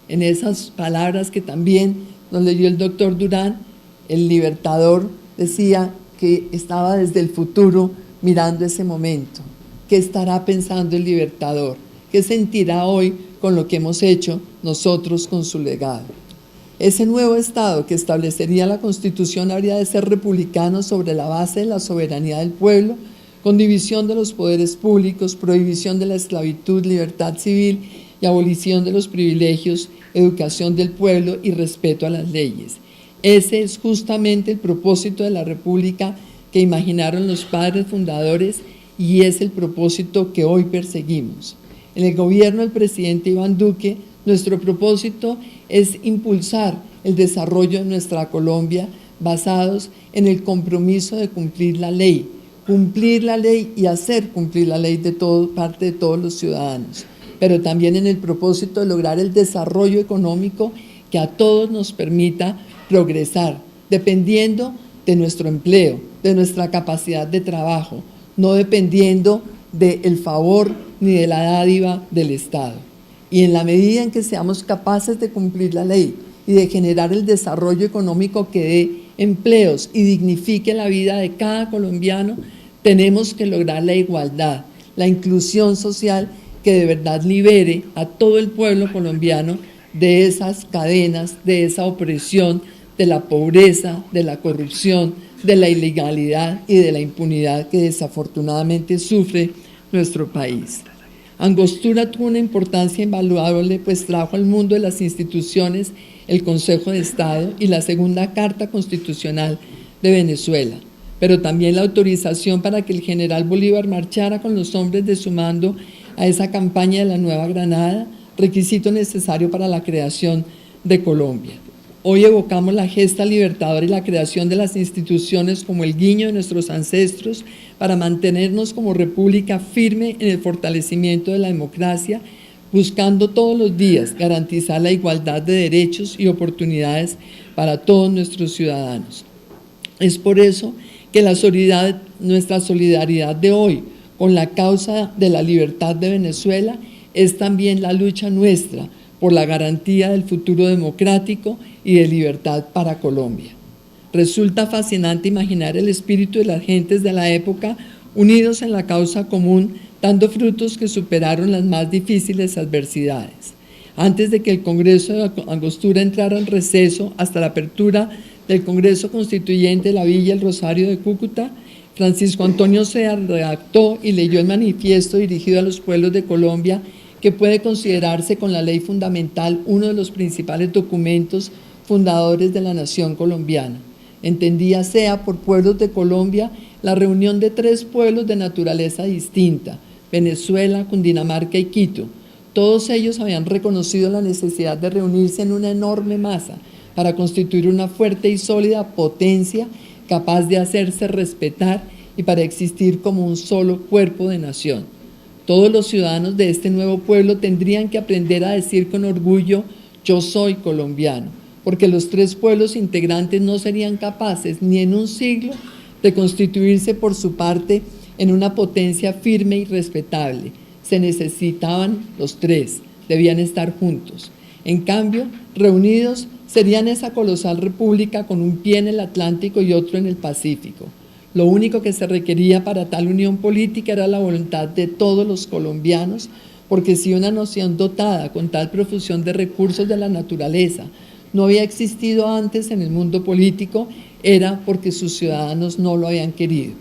En esas palabras que también nos leyó el doctor Durán, el libertador decía que estaba desde el futuro mirando ese momento. ¿Qué estará pensando el libertador? ¿Qué sentirá hoy con lo que hemos hecho nosotros con su legado? Ese nuevo Estado que establecería la Constitución habría de ser republicano sobre la base de la soberanía del pueblo, con división de los poderes públicos, prohibición de la esclavitud, libertad civil y abolición de los privilegios, educación del pueblo y respeto a las leyes. Ese es justamente el propósito de la República que imaginaron los padres fundadores y es el propósito que hoy perseguimos. En el gobierno del presidente Iván Duque, nuestro propósito es impulsar el desarrollo de nuestra Colombia basados en el compromiso de cumplir la ley y hacer cumplir la ley de parte de todos los ciudadanos, pero también en el propósito de lograr el desarrollo económico que a todos nos permita progresar, dependiendo de nuestro empleo, de nuestra capacidad de trabajo, no dependiendo del favor ni de la dádiva del Estado. Y en la medida en que seamos capaces de cumplir la ley y de generar el desarrollo económico que dé empleos y dignifique la vida de cada colombiano, tenemos que lograr la igualdad, la inclusión social que de verdad libere a todo el pueblo colombiano de esas cadenas, de esa opresión, de la pobreza, de la corrupción, de la ilegalidad y de la impunidad que desafortunadamente sufre nuestro país. Angostura tuvo una importancia invaluable, pues trajo al mundo de las instituciones el Consejo de Estado y la segunda Carta Constitucional de Venezuela, pero también la autorización para que el general Bolívar marchara con los hombres de su mando a esa campaña de la Nueva Granada, requisito necesario para la creación de Colombia. Hoy evocamos la gesta libertadora y la creación de las instituciones como el guiño de nuestros ancestros para mantenernos como república firme en el fortalecimiento de la democracia, buscando todos los días garantizar la igualdad de derechos y oportunidades para todos nuestros ciudadanos. Es por eso que nuestra solidaridad de hoy con la causa de la libertad de Venezuela es también la lucha nuestra por la garantía del futuro democrático y de libertad para Colombia. Resulta fascinante imaginar el espíritu de las gentes de la época unidos en la causa común, dando frutos que superaron las más difíciles adversidades. Antes de que el Congreso de Angostura entrara en receso hasta la apertura del Congreso Constituyente de la Villa El Rosario de Cúcuta, Francisco Antonio Sea redactó y leyó el manifiesto dirigido a los pueblos de Colombia, que puede considerarse con la ley fundamental uno de los principales documentos fundadores de la nación colombiana. Entendía Sea por pueblos de Colombia la reunión de tres pueblos de naturaleza distinta, Venezuela, Cundinamarca y Quito. Todos ellos habían reconocido la necesidad de reunirse en una enorme masa para constituir una fuerte y sólida potencia capaz de hacerse respetar y para existir como un solo cuerpo de nación. Todos los ciudadanos de este nuevo pueblo tendrían que aprender a decir con orgullo: yo soy colombiano, porque los tres pueblos integrantes no serían capaces ni en un siglo de constituirse por su parte en una potencia firme y respetable. Se necesitaban los tres, debían estar juntos. En cambio, reunidos serían esa colosal república con un pie en el Atlántico y otro en el Pacífico. Lo único que se requería para tal unión política era la voluntad de todos los colombianos, porque si una nación dotada con tal profusión de recursos de la naturaleza no había existido antes en el mundo político, era porque sus ciudadanos no lo habían querido.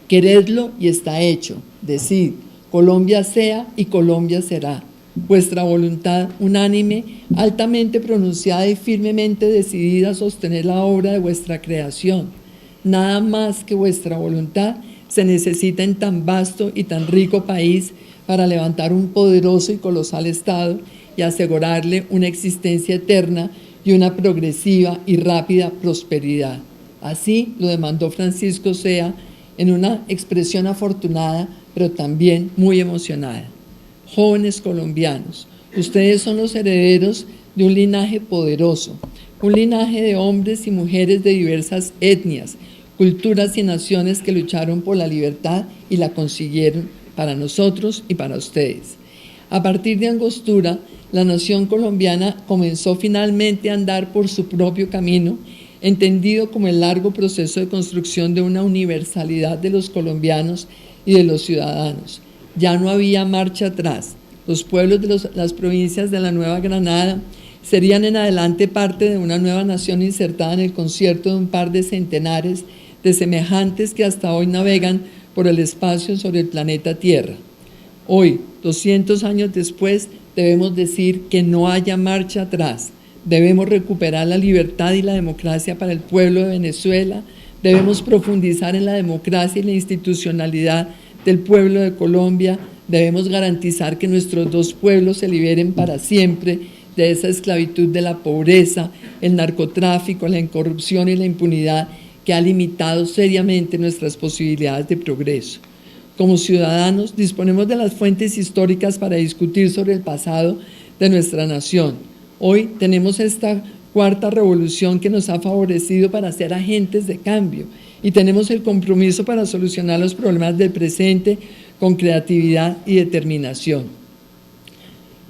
Queredlo y está hecho, decid, Colombia sea y Colombia será. Vuestra voluntad unánime, altamente pronunciada y firmemente decidida a sostener la obra de vuestra creación. Nada más que vuestra voluntad se necesita en tan vasto y tan rico país para levantar un poderoso y colosal Estado y asegurarle una existencia eterna y una progresiva y rápida prosperidad. Así lo demandó Francisco Sea en una expresión afortunada, pero también muy emocionada. Jóvenes colombianos, ustedes son los herederos de un linaje poderoso, un linaje de hombres y mujeres de diversas etnias, culturas y naciones que lucharon por la libertad y la consiguieron para nosotros y para ustedes. A partir de Angostura, la nación colombiana comenzó finalmente a andar por su propio camino, entendido como el largo proceso de construcción de una universalidad de los colombianos y de los ciudadanos. Ya no había marcha atrás. Los pueblos de las provincias de la Nueva Granada serían en adelante parte de una nueva nación insertada en el concierto de un par de centenares de semejantes que hasta hoy navegan por el espacio sobre el planeta Tierra. Hoy, 200 años después, debemos decir que no haya marcha atrás. Debemos recuperar la libertad y la democracia para el pueblo de Venezuela, Debemos profundizar en la democracia y la institucionalidad del pueblo de Colombia. Debemos garantizar que nuestros dos pueblos se liberen para siempre de esa esclavitud de la pobreza, el narcotráfico, la corrupción y la impunidad que ha limitado seriamente nuestras posibilidades de progreso. Como ciudadanos, disponemos de las fuentes históricas para discutir sobre el pasado de nuestra nación. Hoy tenemos esta cuarta revolución que nos ha favorecido para ser agentes de cambio y tenemos el compromiso para solucionar los problemas del presente con creatividad y determinación.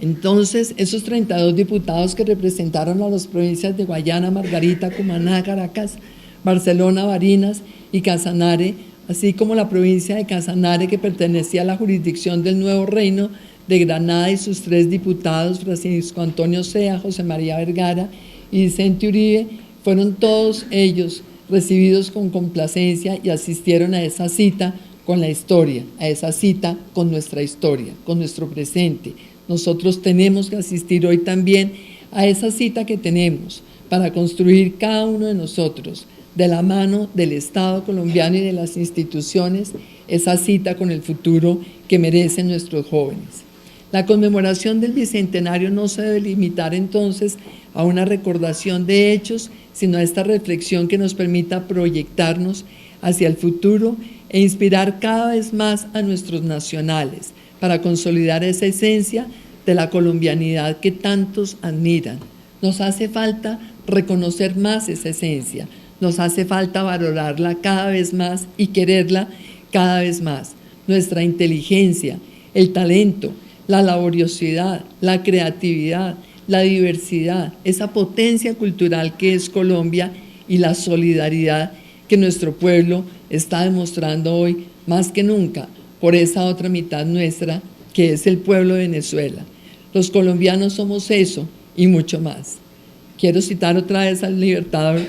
Entonces, esos 32 diputados que representaron a las provincias de Guayana, Margarita, Cumaná, Caracas, Barcelona, Barinas y Casanare, así como la provincia de Casanare, que pertenecía a la jurisdicción del Nuevo Reino de Granada, y sus 3 diputados, Francisco Antonio Sea, José María Vergara y Vicente Uribe, fueron todos ellos recibidos con complacencia y asistieron a esa cita con la historia, a esa cita con nuestra historia, con nuestro presente. Nosotros tenemos que asistir hoy también a esa cita que tenemos para construir cada uno de nosotros, de la mano del Estado colombiano y de las instituciones, esa cita con el futuro que merecen nuestros jóvenes. La conmemoración del Bicentenario no se debe limitar entonces a una recordación de hechos, sino a esta reflexión que nos permita proyectarnos hacia el futuro e inspirar cada vez más a nuestros nacionales para consolidar esa esencia de la colombianidad que tantos admiran. Nos hace falta reconocer más esa esencia, nos hace falta valorarla cada vez más y quererla cada vez más. Nuestra inteligencia, el talento, la laboriosidad, la creatividad, la diversidad, esa potencia cultural que es Colombia y la solidaridad que nuestro pueblo está demostrando hoy más que nunca por esa otra mitad nuestra que es el pueblo de Venezuela. Los colombianos somos eso y mucho más. Quiero citar otra vez al Libertador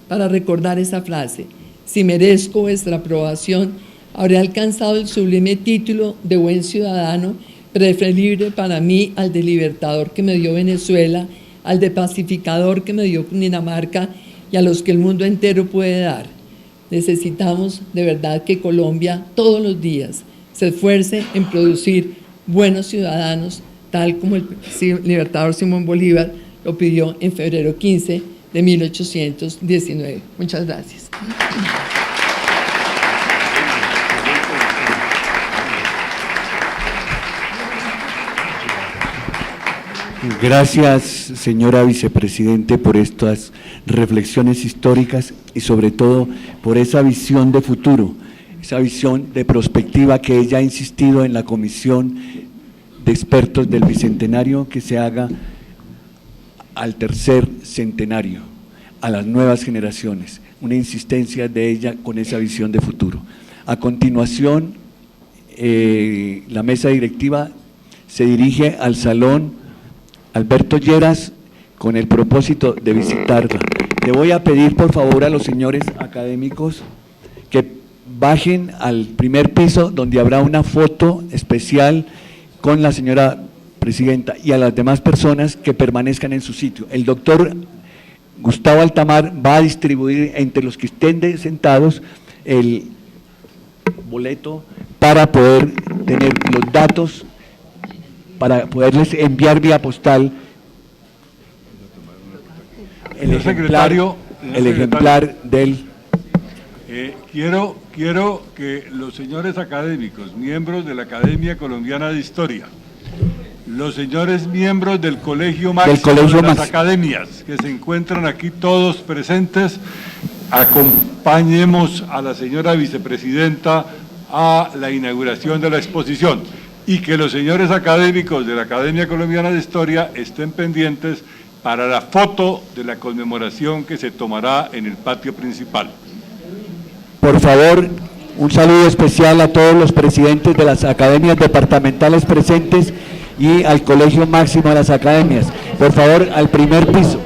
para recordar esa frase: si merezco vuestra aprobación, habré alcanzado el sublime título de buen ciudadano, preferible para mí al de libertador que me dio Venezuela, al de pacificador que me dio Dinamarca y a los que el mundo entero puede dar. Necesitamos de verdad que Colombia todos los días se esfuerce en producir buenos ciudadanos, tal como el libertador Simón Bolívar lo pidió en febrero 15 de 1819. Muchas gracias. Gracias, señora vicepresidente, por estas reflexiones históricas y sobre todo por esa visión de futuro, esa visión de prospectiva que ella ha insistido en la comisión de expertos del Bicentenario, que se haga al tercer centenario, a las nuevas generaciones, una insistencia de ella con esa visión de futuro. A continuación, la mesa directiva se dirige al salón Alberto Lleras con el propósito de visitarla. Le voy a pedir por favor a los señores académicos que bajen al primer piso, donde habrá una foto especial con la señora presidenta, y a las demás personas que permanezcan en su sitio. El doctor Gustavo Altamar va a distribuir entre los que estén sentados el boleto para poder tener los datos, para poderles enviar vía postal el ejemplar del… Quiero que los señores académicos, miembros de la Academia Colombiana de Historia, los señores miembros del Colegio Máximo de las Academias, que se encuentran aquí todos presentes, acompañemos a la señora vicepresidenta a la inauguración de la exposición, y que los señores académicos de la Academia Colombiana de Historia estén pendientes para la foto de la conmemoración que se tomará en el patio principal. Por favor, un saludo especial a todos los presidentes de las academias departamentales presentes y al Colegio Máximo de las Academias. Por favor, al primer piso.